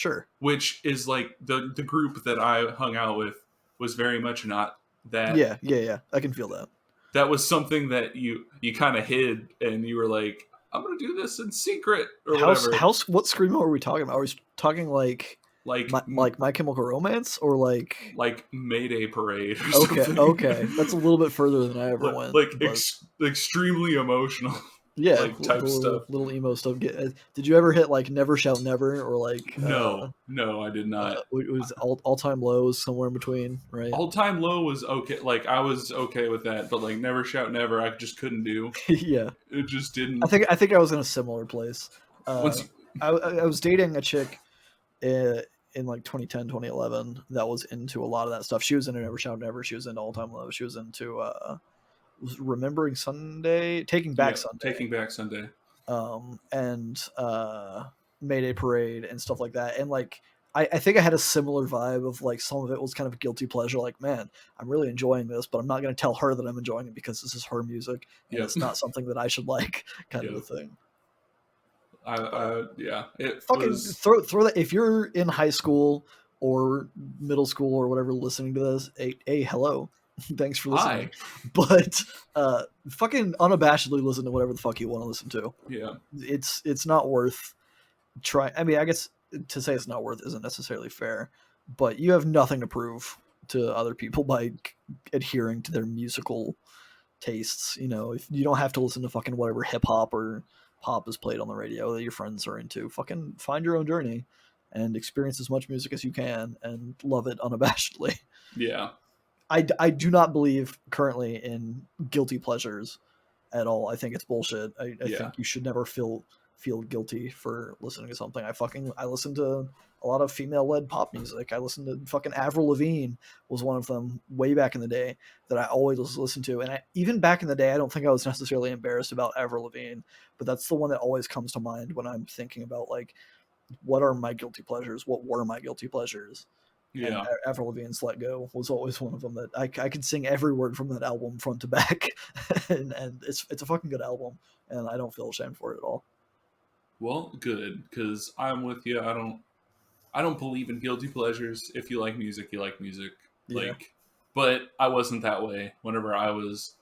which is like the group that I hung out with was very much not that. Yeah. I can feel that. That was something that you kind of hid, and you were like, "I'm gonna do this in secret," or whatever. What screamo are we talking about? Are we talking like Like My Chemical Romance, or like Mayday Parade or okay, something. okay, that's a little bit further than I ever went. Like extremely emotional, yeah, like type stuff. Little emo stuff. Did you ever hit like Never Shout Never, or like No, I did not. It was All Time Lows, somewhere in between, right? All Time Low was okay. Like I was okay with that, but like Never Shout Never, I just couldn't do. Yeah, it just didn't. I think I was in a similar place. Once you, I was dating a chick in like 2010, 2011 that was into a lot of that stuff. She was into Never Shout Never. She was into All Time Low. She was into was Remembering Sunday, Taking Back Sunday, and Mayday Parade and stuff like that. And like I think I had a similar vibe of like some of it was kind of guilty pleasure. Like, man, I'm really enjoying this, but I'm not going to tell her that I'm enjoying it because this is her music and it's not something that I should like, kind of a thing. It fucking was... throw that. If you're in high school or middle school or whatever listening to this, hey hello, thanks for listening. Hi. But fucking unabashedly listen to whatever the fuck you want to listen to. Yeah, it's not worth trying. I mean, I guess to say it's not worth isn't necessarily fair, but you have nothing to prove to other people by adhering to their musical tastes. You know, if you don't have to listen to fucking whatever hip hop or pop is played on the radio that your friends are into, fucking find your own journey and experience as much music as you can and love it unabashedly. Yeah. I do not believe currently in guilty pleasures at all. I think it's bullshit. I think you should never feel guilty for listening to something. I listen to a lot of female-led pop music. I listened to fucking Avril Lavigne was one of them way back in the day that I always listened to. And even back in the day, I don't think I was necessarily embarrassed about Avril Lavigne, but that's the one that always comes to mind when I'm thinking about like, what are my guilty pleasures? What were my guilty pleasures? Yeah. And Avril Lavigne's Let Go was always one of them that I could sing every word from that album front to back. and it's a fucking good album, and I don't feel ashamed for it at all. Well, good, because I'm with you. I don't believe in guilty pleasures. If you like music, you like music. Yeah. Like, but I wasn't that way whenever I was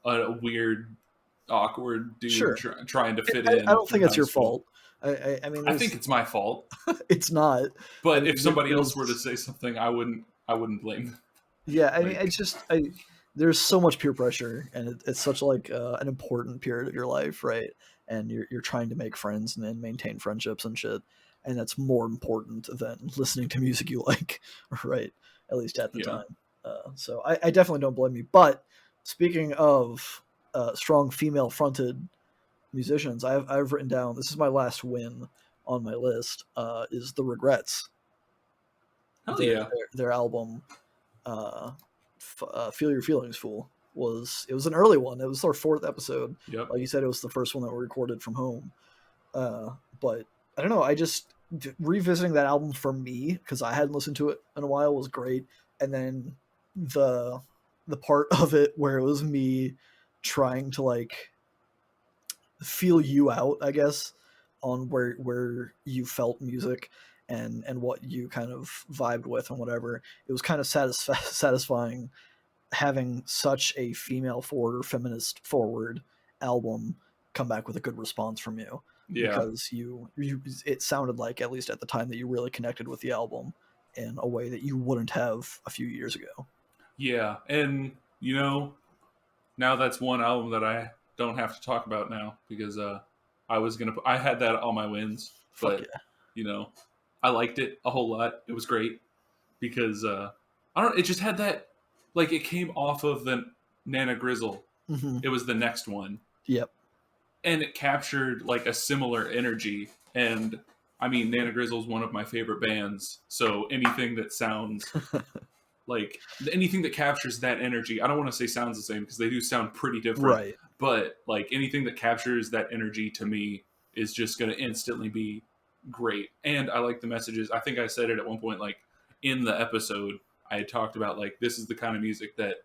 a weird, awkward dude trying to fit in. I don't think it's your fault. I mean, I think it's my fault. It's not. But I mean, if somebody else were to say something, I wouldn't blame them. Yeah, I mean, it's just there's so much peer pressure, and it's such like an important period of your life, right? And you're trying to make friends and then maintain friendships and shit, and that's more important than listening to music you like, right? At least at the time. So I definitely don't blame you. But speaking of strong female fronted musicians, I've written down, this is my last win on my list, is The Regrets. Their album Feel Your Feelings, Fool, was an early one. It was our 4th episode. Yep. Like you said, it was the first one that we recorded from home. But I don't know, I just revisiting that album for me, because I hadn't listened to it in a while, was great. And then the part of it where it was me trying to like feel you out, I guess, on where you felt music and what you kind of vibed with and whatever. It was kind of satisfying having such a female forward or feminist forward album come back with a good response from you. Yeah. Because it sounded like, at least at the time, that you really connected with the album in a way that you wouldn't have a few years ago. Yeah, and you know, now that's one album that I don't have to talk about now, because I had that on my wins, but you know, I liked it a whole lot. It was great because it just had that, like, it came off of the Nana Grizzle. Mm-hmm. It was the next one. Yep. And it captured like a similar energy. And I mean, Nana Grizzle is one of my favorite bands. So anything that sounds like anything that captures that energy, I don't want to say sounds the same because they do sound pretty different. Right. But like anything that captures that energy to me is just going to instantly be great. And I like the messages. I think I said it at one point, like in the episode, I had talked about like, this is the kind of music that,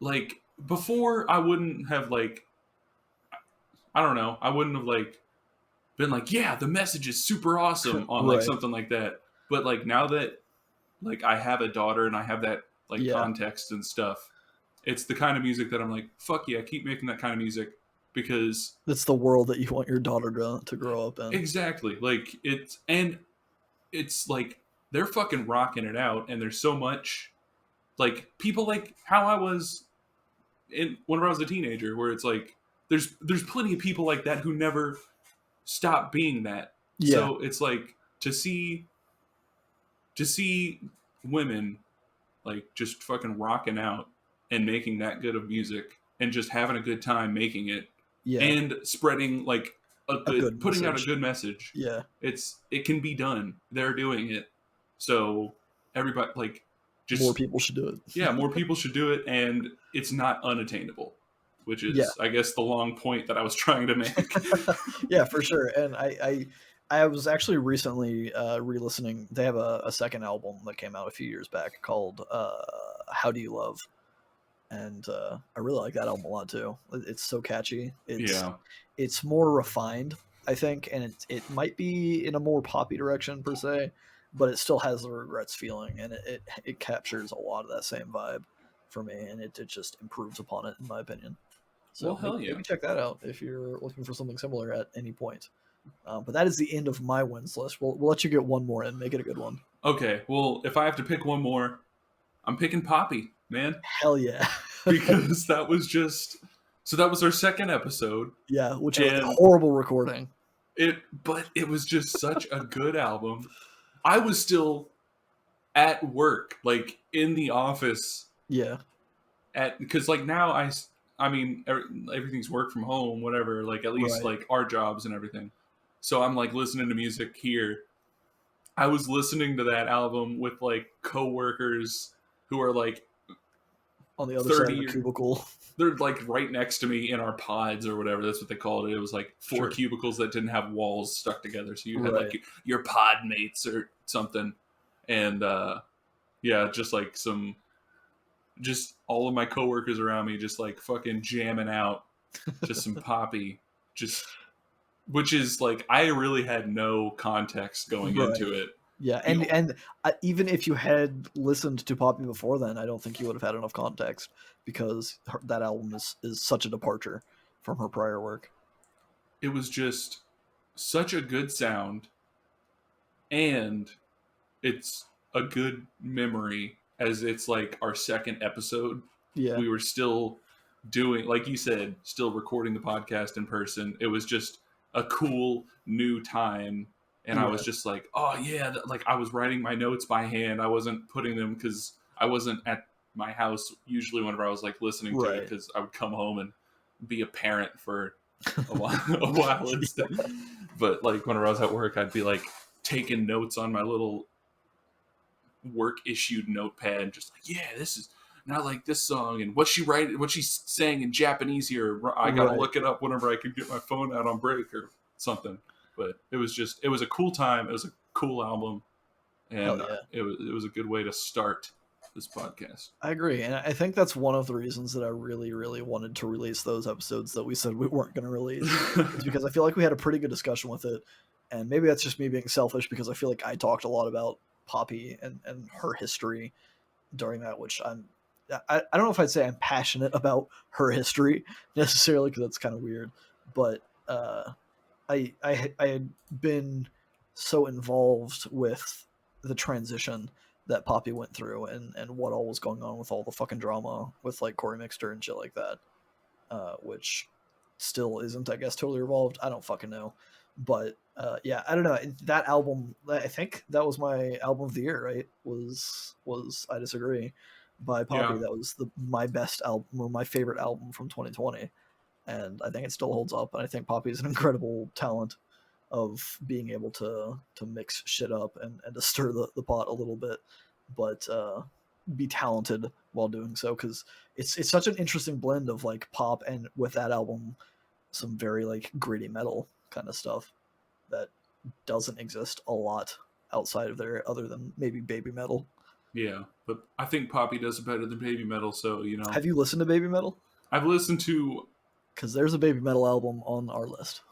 like, before I wouldn't have like, I don't know, I wouldn't have like been like, yeah, the message is super awesome on like something like that. But like now that like I have a daughter and I have that like context and stuff, it's the kind of music that I'm like, fuck yeah, keep making that kind of music, because that's the world that you want your daughter to grow up in. Exactly. Like it's, and it's like they're fucking rocking it out, and there's so much like people like how I was when I was a teenager, where it's like there's plenty of people like that who never stop being that. Yeah. So it's like to see women like just fucking rocking out and making that good of music and just having a good time making it, Yeah. and spreading like a good putting message. out a good message. Yeah. It can be done. They're doing it. So everybody like just more people should do it. Yeah, more people should do it, and it's not unattainable, which is I guess the long point that I was trying to make. Yeah, for sure. And I was actually recently re-listening. They have a second album that came out a few years back called How Do You Love? And I really like that album a lot too. It's so catchy. It's more refined, I think, and it might be in a more poppy direction per se, but it still has the Regrets feeling, and it captures a lot of that same vibe for me, and it just improves upon it, in my opinion. So maybe check that out if you're looking for something similar at any point. But that is the end of my wins list. We'll let you get one more and make it a good one. Okay, well, if I have to pick one more, I'm picking Poppy, man. Hell yeah. Because that was our second episode. Yeah, which is a horrible recording. But it was just such a good album. I was still at work, like in the office. Yeah. Because like now I mean everything's work from home, whatever. Like at least like our jobs and everything. So I'm like listening to music here. I was listening to that album with like coworkers who are like on the other side of the cubicle. They're like right next to me in our pods or whatever. That's what they called it. It was like 4 cubicles that didn't have walls stuck together. So you had like your pod mates or something. And just like just all of my coworkers around me just like fucking jamming out just some Poppy. Which is like, I really had no context going into it. Yeah, and even if you had listened to Poppy before then, I don't think you would have had enough context, because that album is such a departure from her prior work. It was just such a good sound, and it's a good memory, as it's like our second episode. Yeah. We were still doing, like you said, still recording the podcast in person. It was just a cool new time. And I was just like, oh yeah, like I was writing my notes by hand. I wasn't putting them because I wasn't at my house usually whenever I was like listening to it, because I would come home and be a parent for a while instead. But like whenever I was at work, I'd be like taking notes on my little work issued notepad, just like, yeah, this is not like this song, and what she's saying in Japanese here. I gotta look it up whenever I could get my phone out on break or something. But it was a cool time. It was a cool album, and it was a good way to start this podcast. I agree, and I think that's one of the reasons that I really, really wanted to release those episodes that we said we weren't going to release. Is because I feel like we had a pretty good discussion with it, and maybe that's just me being selfish, because I feel like I talked a lot about Poppy and her history during that, which I don't know if I'd say I'm passionate about her history necessarily, because that's kind of weird, but I had been so involved with the transition that Poppy went through, and what all was going on with all the fucking drama with like Corey Mixter and shit like that, which still isn't, I guess, totally resolved. I don't fucking know, but yeah, I don't know. That album, I think that was my album of the year, right? Was I Disagree by Poppy. Yeah. That was my best album, or my favorite album from 2020. And I think it still holds up. And I think Poppy is an incredible talent of being able to mix shit up and to stir the pot a little bit, but be talented while doing so, because it's such an interesting blend of like pop, and with that album, some very like gritty metal kind of stuff that doesn't exist a lot outside of there, other than maybe Baby Metal. Yeah, but I think Poppy does it better than Baby Metal, so you know. Have you listened to Baby Metal? I've listened to... Because there's a Baby Metal album on our list.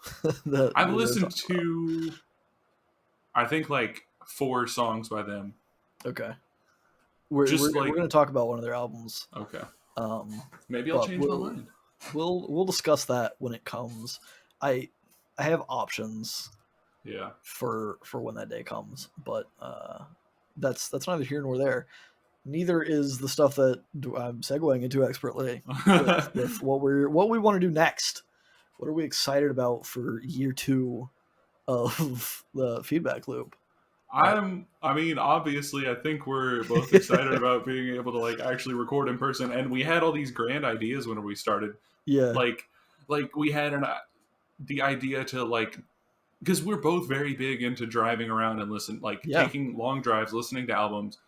I've listened to, I think, like 4 songs by them. Okay. We're going to talk about one of their albums. Okay. Maybe I'll change my mind. We'll discuss that when it comes. I have options Yeah. For when that day comes. But that's neither here nor there. Neither is the stuff that I'm segueing into expertly with what we want to do next. What are we excited about for year 2 of the feedback loop? I mean, obviously, I think we're both excited about being able to like actually record in person, and we had all these grand ideas when we started. Yeah, like we had the idea to like, because we're both very big into driving around and taking long drives, listening to albums,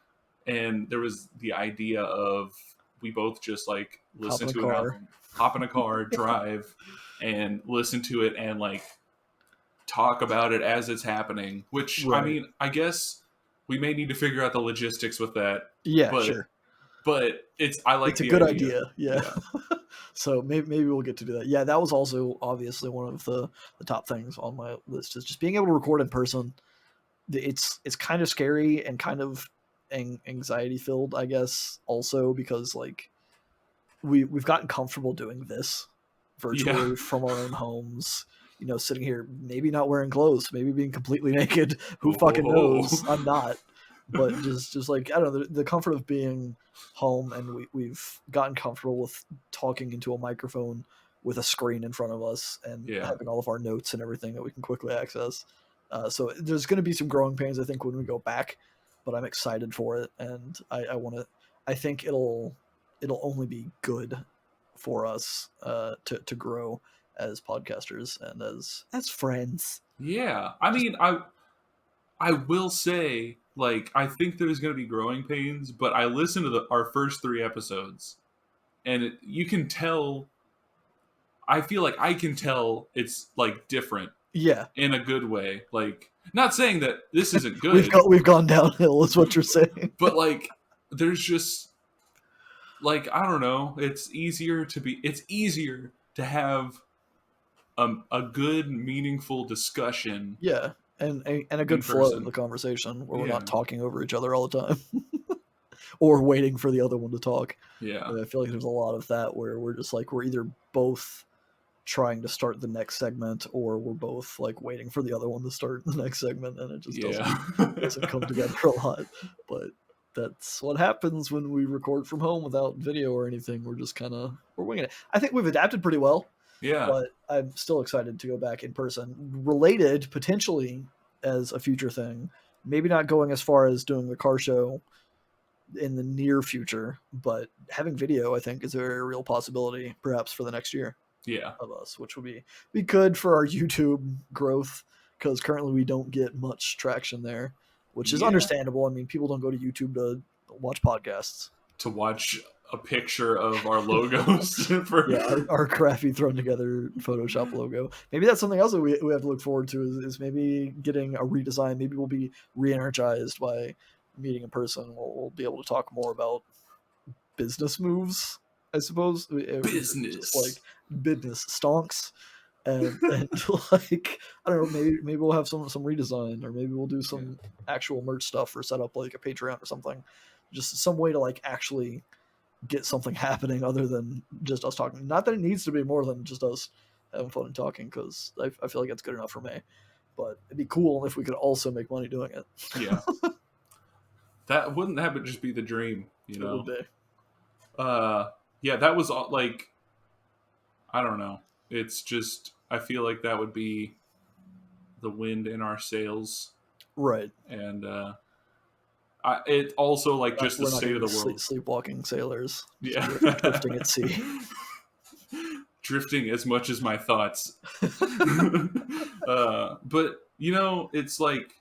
and there was the idea of we both just like listen to an album, hop in a car, drive, and listen to it, and like talk about it as it's happening, which right. I mean, I guess we may need to figure out the logistics with that. Yeah, sure. But I like it's a good idea. Yeah. So maybe we'll get to do that. Yeah, that was also obviously one of the top things on my list, is just being able to record in person. It's kind of scary and kind of anxiety filled, I guess, also because like we've gotten comfortable doing this virtually from our own homes, you know, sitting here, maybe not wearing clothes, maybe being completely naked. Who fucking knows? I'm not. But just like, I don't know, the comfort of being home, and we've gotten comfortable with talking into a microphone with a screen in front of us and having all of our notes and everything that we can quickly access. So there's going to be some growing pains, I think, when we go back, but I'm excited for it, and I think it'll only be good for us to grow as podcasters and as friends. Yeah, I mean, I will say, like, I think there's going to be growing pains, but I listened to our first 3 episodes, and you can tell. I feel like I can tell it's like different. Yeah, in a good way. Like, not saying that this isn't good. we've gone downhill, is what you're saying. But like, there's just like, I don't know. It's easier to have a good, meaningful discussion. Yeah, and a good flow of the conversation where we're not talking over each other all the time. Or waiting for the other one to talk. Yeah. I feel like there's a lot of that where we're just like, we're either both trying to start the next segment, or we're both like waiting for the other one to start the next segment, and it just doesn't come together a lot. But that's what happens when we record from home without video or anything. We're just we're winging it. I think we've adapted pretty well. Yeah. But I'm still excited to go back in person. Related, potentially, as a future thing. Maybe not going as far as doing the car show in the near future, but having video, I think, is a very real possibility, perhaps for the next year. Yeah. Of us, which would be good for our YouTube growth, because currently we don't get much traction there, which is understandable. I mean, people don't go to YouTube to watch podcasts. To watch a picture of our logos. Our crappy thrown together Photoshop logo. Maybe that's something else that we have to look forward to, is maybe getting a redesign. Maybe we'll be re-energized by meeting in person. We'll be able to talk more about business moves, I suppose. Business. Just like business stonks. And like, I don't know, maybe we'll have some redesign, or maybe we'll do some actual merch stuff, or set up like a Patreon or something. Just some way to like actually get something happening other than just us talking. Not that it needs to be more than just us having fun and talking, because I feel like it's good enough for me. But it'd be cool if we could also make money doing it. Yeah. Wouldn't that just be the dream, you know? It would be. Yeah, that was like, I don't know. It's just, I feel like that would be the wind in our sails. Right. And it also like just the state of the world. Sleepwalking sailors. Yeah. Drifting at sea. Drifting as much as my thoughts. But, you know, it's like,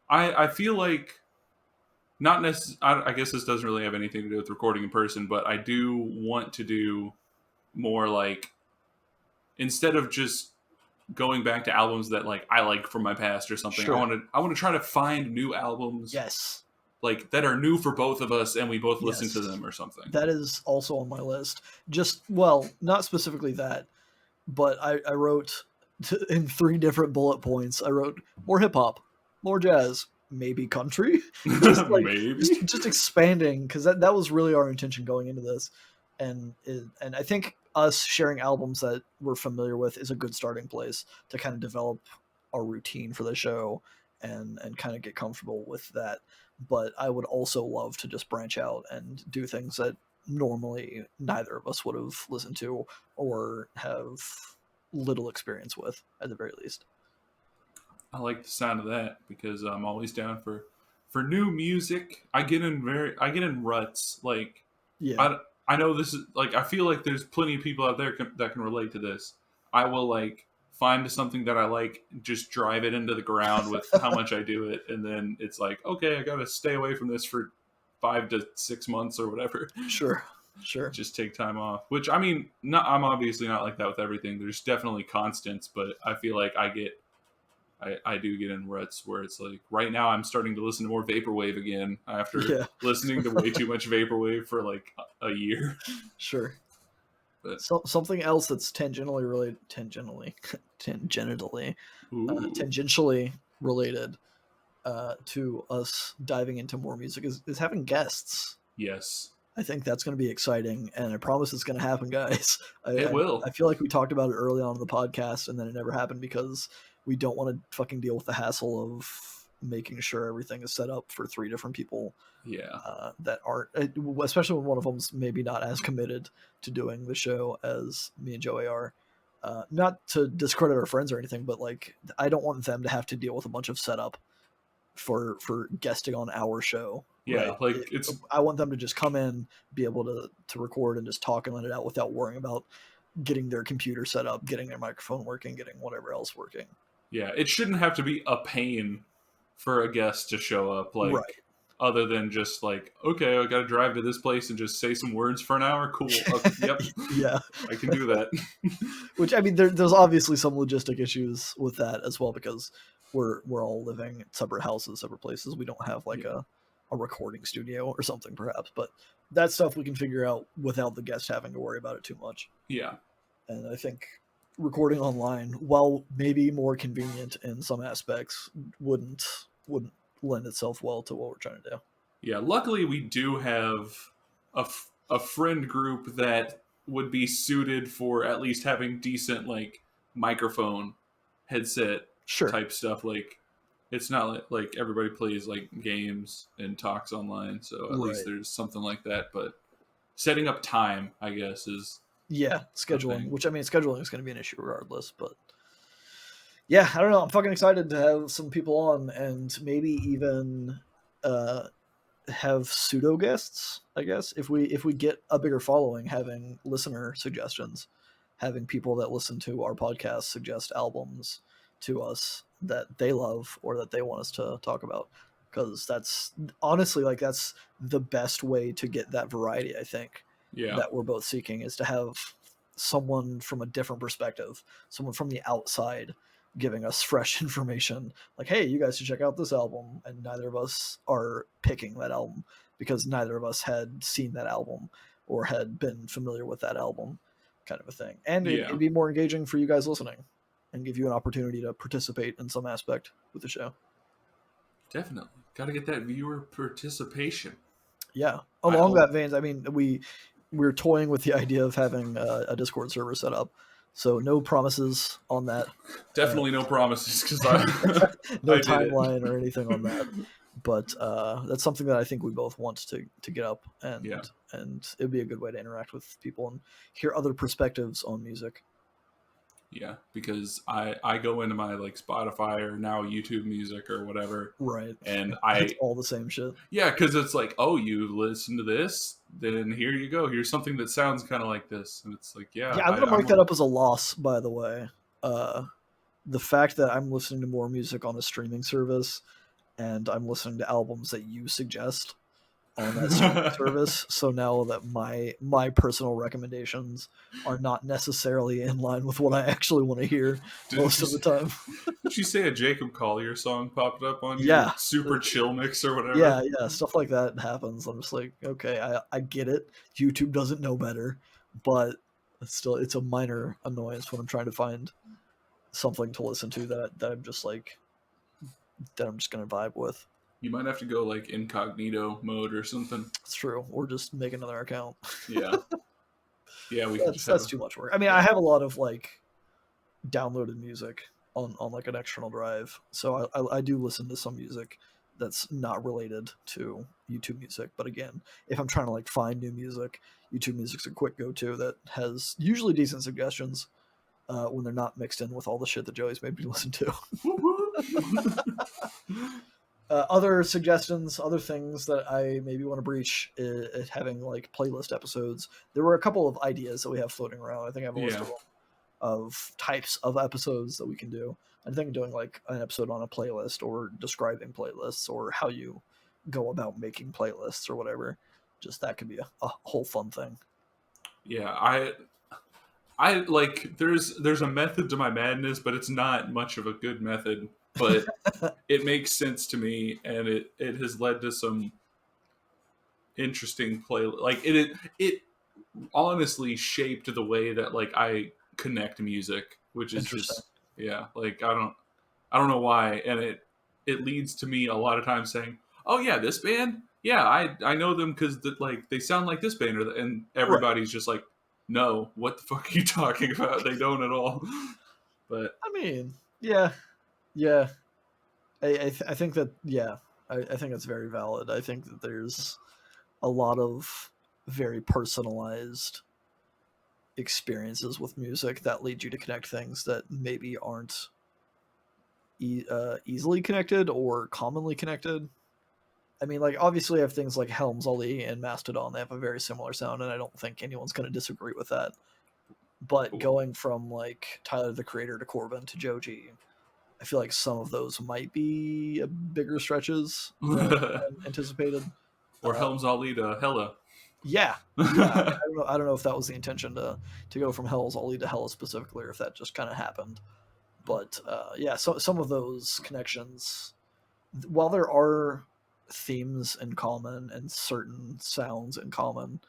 I feel like, not necessarily, I guess this doesn't really have anything to do with recording in person, but I do want to do more like, instead of just going back to albums that like I like from my past or something, sure. I want to try to find new albums. Yes. Like that are new for both of us, and we both listen to them or something. That is also on my list. Just, well, not specifically that, but I wrote in 3 different bullet points. I wrote more hip hop, more jazz, maybe country. Just like, maybe just expanding, because that was really our intention going into this, and I think us sharing albums that we're familiar with is a good starting place to kind of develop our routine for the show and kind of get comfortable with that. But I would also love to just branch out and do things that normally neither of us would have listened to or have little experience with, at the very least. I like the sound of that because I'm always down for new music. I get in ruts. Like, yeah, I know this is like, I feel like there's plenty of people out there that can relate to this. I will like find something that I like, just drive it into the ground with how much I do it, and then it's like, okay, I gotta stay away from this for 5 to 6 months or whatever. Sure. Just take time off. Which, I mean, I'm obviously not like that with everything. There's definitely constants, but I feel like I do get in ruts where it's like, right now I'm starting to listen to more vaporwave again after listening to way too much vaporwave for like a year. Sure. But something else that's tangentially related to us diving into more music is having guests. yes, I think that's going to be exciting, and I promise it's going to happen, guys. it will. I feel like we talked about it early on in the podcast, and then it never happened because we don't want to fucking deal with the hassle of making sure everything is set up for 3 different people. Yeah. That aren't, especially when one of them's maybe not as committed to doing the show as me and Joey are. Not to discredit our friends or anything, but like, I don't want them to have to deal with a bunch of setup for guesting on our show. Yeah, right? like I want them to just come in, be able to record and just talk and let it out without worrying about getting their computer set up, getting their microphone working, getting whatever else working. Yeah, it shouldn't have to be a pain for a guest to show up, like, right. Other than just like, okay, I got to drive to this place and just say some words for an hour. Cool. Yep. Yeah, I can do that. Which, I mean, there's obviously some logistic issues with that as well, because we're all living at separate houses, separate places. We don't have like a recording studio or something, perhaps, but that stuff we can figure out without the guest having to worry about it too much. Yeah. And I think recording online, while maybe more convenient in some aspects, wouldn't lend itself well to what we're trying to do. Yeah, luckily we do have a friend group that would be suited for at least having decent like microphone headset type stuff. Like, it's not like everybody plays like games and talks online, so at least there's something like that. But setting up time, I guess, is scheduling. Which, I mean, scheduling is going to be an issue regardless, but. Yeah, I don't know. I'm fucking excited to have some people on and maybe even have pseudo guests, I guess. If we get a bigger following, having listener suggestions, having people that listen to our podcast suggest albums to us that they love or that they want us to talk about. Because that's honestly, like, that's the best way to get that variety, I think, that we're both seeking, is to have someone from a different perspective, someone from the outside giving us fresh information, like, hey, you guys should check out this album, and neither of us are picking that album because neither of us had seen that album or had been familiar with that album, kind of a thing. And it'd be more engaging for you guys listening and give you an opportunity to participate in some aspect with the show. Definitely got to get that viewer participation. Yeah, along that veins, I mean, we're toying with the idea of having a Discord server set up. So no promises on that. Definitely no promises, because no timeline or anything on that. But that's something that I think we both want to get up, and it'd be a good way to interact with people and hear other perspectives on music. Yeah, because I go into my like Spotify or now YouTube Music or whatever, right? And it's all the same shit. Yeah, because it's like, oh, you listen to this, then here you go. Here's something that sounds kind of like this, and it's like, I'm gonna mark that up as a loss. By the way, the fact that I'm listening to more music on a streaming service, and I'm listening to albums that you suggest on that streaming service. So now that my personal recommendations are not necessarily in line with what I actually want to hear most of the time. Did you say a Jacob Collier song popped up on your super chill mix or whatever? Yeah, stuff like that happens. I'm just like, okay, I get it. YouTube doesn't know better, but it's a minor annoyance when I'm trying to find something to listen to that I'm just like, that I'm just gonna vibe with. You might have to go like incognito mode or something. It's true. Or just make another account. Yeah. That's too much work. I mean, I have a lot of like downloaded music on like an external drive. So I do listen to some music that's not related to YouTube Music. But again, if I'm trying to like find new music, YouTube Music's a quick go-to that has usually decent suggestions when they're not mixed in with all the shit that Joey's made me listen to. Other suggestions, other things that I maybe want to breach is having like playlist episodes. There were a couple of ideas that we have floating around. I think I have a list of them, of types of episodes that we can do. I think doing like an episode on a playlist or describing playlists or how you go about making playlists or whatever. Just that could be a whole fun thing. Yeah, I like there's a method to my madness, but it's not much of a good method. But it makes sense to me, and it has led to some interesting play. Like it honestly shaped the way that like I connect music, which is just like I don't know why, and it leads to me a lot of times saying, oh yeah, this band, yeah, I know them because like they sound like this band, and everybody's just like, no, what the fuck are you talking about? They don't at all. But I mean, yeah. I think that I think it's very valid. I think that there's a lot of very personalized experiences with music that lead you to connect things that maybe aren't easily connected or commonly connected. I mean, like obviously I have things like Helms Ali and Mastodon. They have a very similar sound, and I don't think anyone's going to disagree with that. But going from like Tyler the Creator to Corbin to Joji, I feel like some of those might be bigger stretches than anticipated. Or Helms Ali to Hella. Yeah. I don't know if that was the intention to go from Hells Ali to Hella specifically, or if that just kind of happened. But so some of those connections, while there are themes in common and certain sounds in common,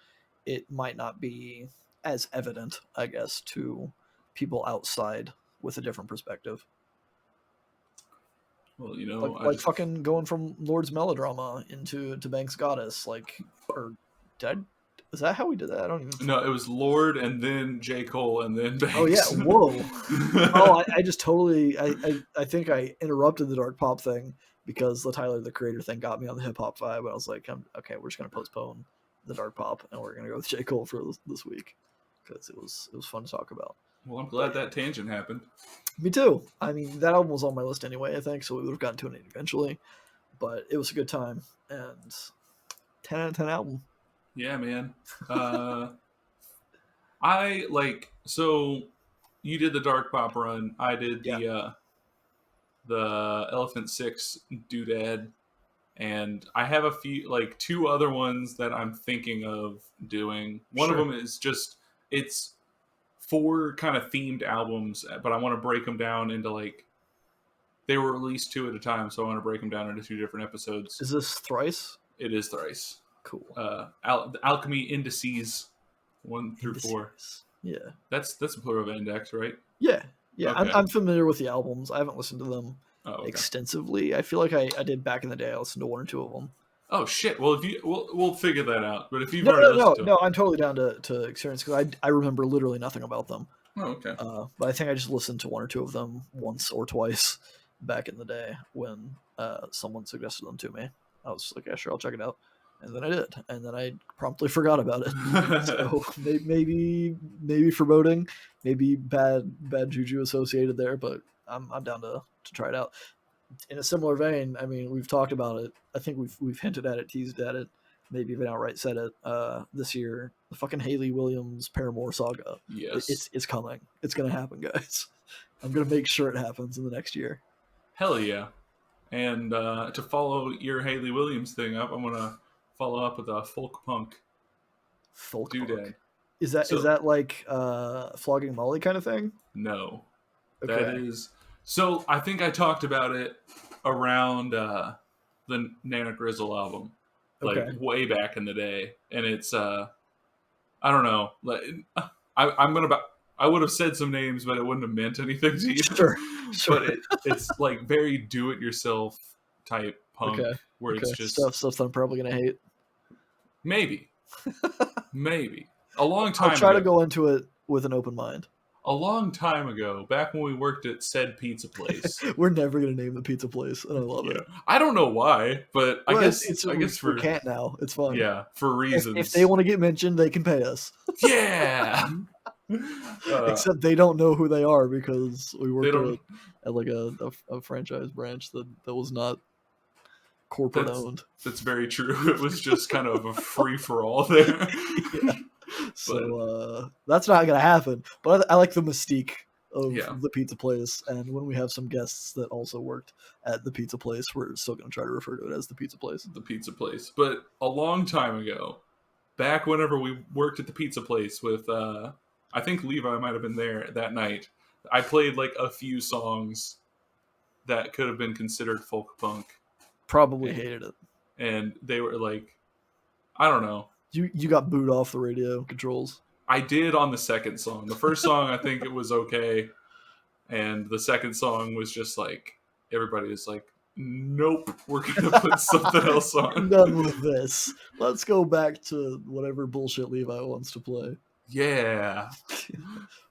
it might not be as evident, I guess, to people outside with a different perspective. Well, you know, like fucking going from Lord's Melodrama into Banks Goddess, is that how we did that? I don't even. No, it was Lord and then J. Cole and then Banks. Oh yeah, whoa! I just totally. I think I interrupted the dark pop thing because the Tyler the Creator thing got me on the hip hop vibe. I was like, okay, we're just gonna postpone the dark pop and we're gonna go with J. Cole for this week because it was fun to talk about. Well, I'm glad that tangent happened. Me too. I mean, that album was on my list anyway, I think, so we would have gotten to it eventually. But it was a good time, and 10 out of 10 album. Yeah, man. I like, so you did the dark pop run. I did the Elephant Six doodad, and I have a few, like two other ones that I'm thinking of doing. One of them is just, it's 4 kind of themed albums, but I want to break them down into like, they were released 2 at a time, so I want to break them down into 2 different episodes. Is this thrice? It is thrice. Cool. Alchemy Indices 1 through 4. Yeah, that's a plural of index, right? Yeah. Okay. I'm familiar with the albums. I haven't listened to them extensively. I feel like I did back in the day. I listened to 1 or 2 of them. Oh shit! Well, if we'll figure that out. But if you've already listened to them, I'm totally down to experience because I remember literally nothing about them. Oh, okay. But I think I just listened to 1 or 2 of them once or twice back in the day when someone suggested them to me. I was like, yeah, sure, I'll check it out. And then I did. And then I promptly forgot about it. So maybe foreboding, maybe bad juju associated there, but I'm down to try it out. In a similar vein, I mean, we've talked about it. I think we've hinted at it, teased at it, maybe even outright said it this year. The fucking Hayley Williams Paramore saga. Yes. It's coming. It's going to happen, guys. I'm going to make sure it happens in the next year. Hell yeah. And to follow your Hayley Williams thing up, I'm going to follow up with a folk punk. Folk doodad. Punk? Is that like Flogging Molly kind of thing? No. Okay. That is... So I think I talked about it around the Nana Grizzle album, like way back in the day, and it's I don't know, like I would have said some names, but it wouldn't have meant anything to you. Sure. But it's like very do-it-yourself type punk, where it's just stuff that I'm probably gonna hate. Maybe a long time. I'll try to go into it with an open mind. a long time ago, back when we worked at said pizza place. We're never gonna name the pizza place, and I love it. I don't know why, but I guess we can't now. It's fine. Yeah, for reasons. If they want to get mentioned, they can pay us. Yeah. Except they don't know who they are because we worked at like a franchise branch that was not corporate owned. That's very true. It was just kind of a free for all there. Yeah. So that's not gonna happen. But I like the mystique of the pizza place, and when we have some guests that also worked at the pizza place, we're still gonna try to refer to it as the pizza place. The pizza place. But a long time ago, back whenever we worked at the pizza place with I think Levi might have been there that night. I played like a few songs that could have been considered folk punk. Probably hated it. And they were like, I don't know. You got booed off the radio controls. I did on the second song. The first song, I think it was okay. And the second song was just like, everybody was like, nope, we're going to put something else on. I'm done with this. Let's go back to whatever bullshit Levi wants to play. Yeah.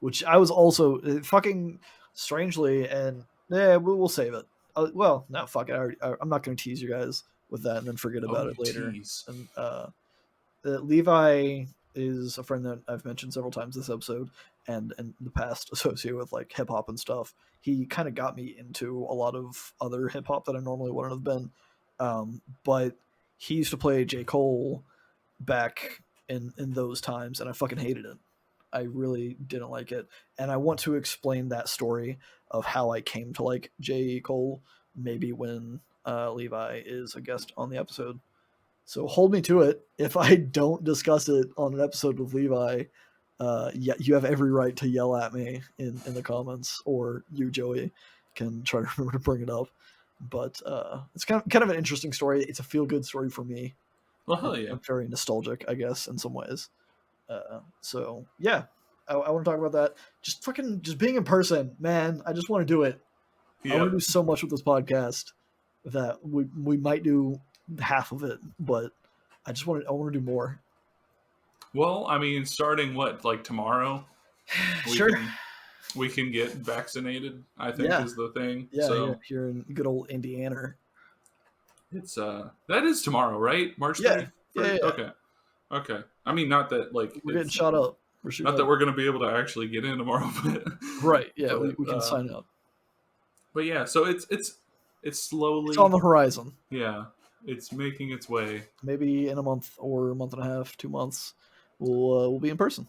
Which I was also fucking strangely, and we'll save it. Well, no, fuck it. I'm not going to tease you guys with that and then forget about it later. Tease. And Levi is a friend that I've mentioned several times this episode, and in the past associated with like hip hop and stuff. He kind of got me into a lot of other hip hop that I normally wouldn't have been. But he used to play J. Cole back in those times, and I fucking hated it. I really didn't like it. And I want to explain that story of how I came to like J. Cole, maybe when Levi is a guest on the episode. So hold me to it. If I don't discuss it on an episode with Levi, you have every right to yell at me in the comments, or you, Joey, can try to remember to bring it up. But it's kind of an interesting story. It's a feel-good story for me. Well, yeah. I'm very nostalgic, I guess, in some ways. So yeah, I want to talk about that. Just being in person, man. I just want to do it. I want to do so much with this podcast that we might do half of it, but I want to do more. Well, I mean, starting like tomorrow, we can get vaccinated, I think is the thing. Yeah, so here in good old Indiana. It's that is tomorrow, right? March 30th? Yeah. Okay. I mean, not that like we're getting shot up. Not that we're going to be able to actually get in tomorrow, but right. Yeah, we can sign up. But yeah, so it's slowly. It's on the horizon. Yeah, it's making its way. Maybe in a month or a month and a half, 2 months, we'll be in person.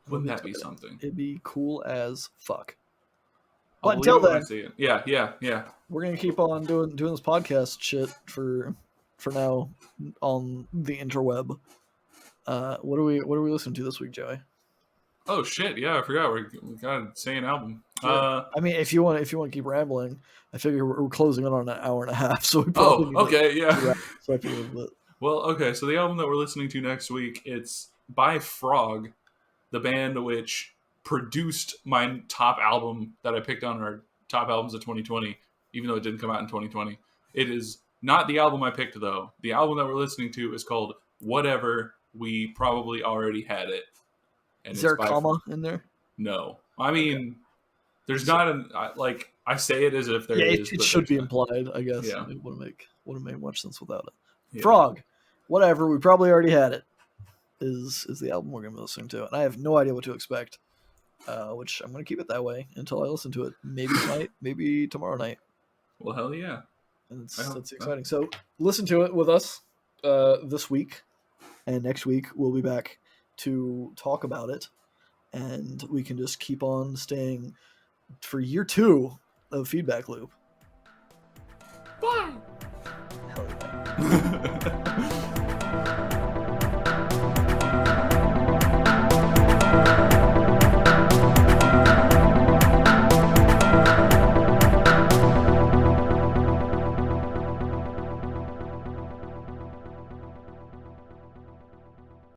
Wouldn't that be something? It'd be cool as fuck. But until then, yeah. We're gonna keep on doing this podcast shit for now on the interweb. What are we listening to this week, Joey? Oh shit! Yeah, I forgot we got to say an album. Yeah. I mean, if you want to keep rambling, I figure we're closing in on an hour and a half, so we probably So well, okay. So the album that we're listening to next week, it's by Frog, the band which produced my top album that I picked on our top albums of 2020, even though it didn't come out in 2020. It is not the album I picked, though. The album that we're listening to is called Whatever. We probably already had it. And is there a comma in there? No. I mean, there's not like I say it as if there is. It should be implied, I guess. Yeah. It wouldn't make much sense without it. Yeah. Frog, Whatever. We probably already had it. Is the album we're going to be listening to, and I have no idea what to expect. Which I'm going to keep it that way until I listen to it. Maybe tonight, maybe tomorrow night. Well, hell yeah. And that's exciting. So listen to it with us this week, and next week we'll be back to talk about it, and we can just keep on staying for year 2 of Feedback Loop. Bye. Hell yeah.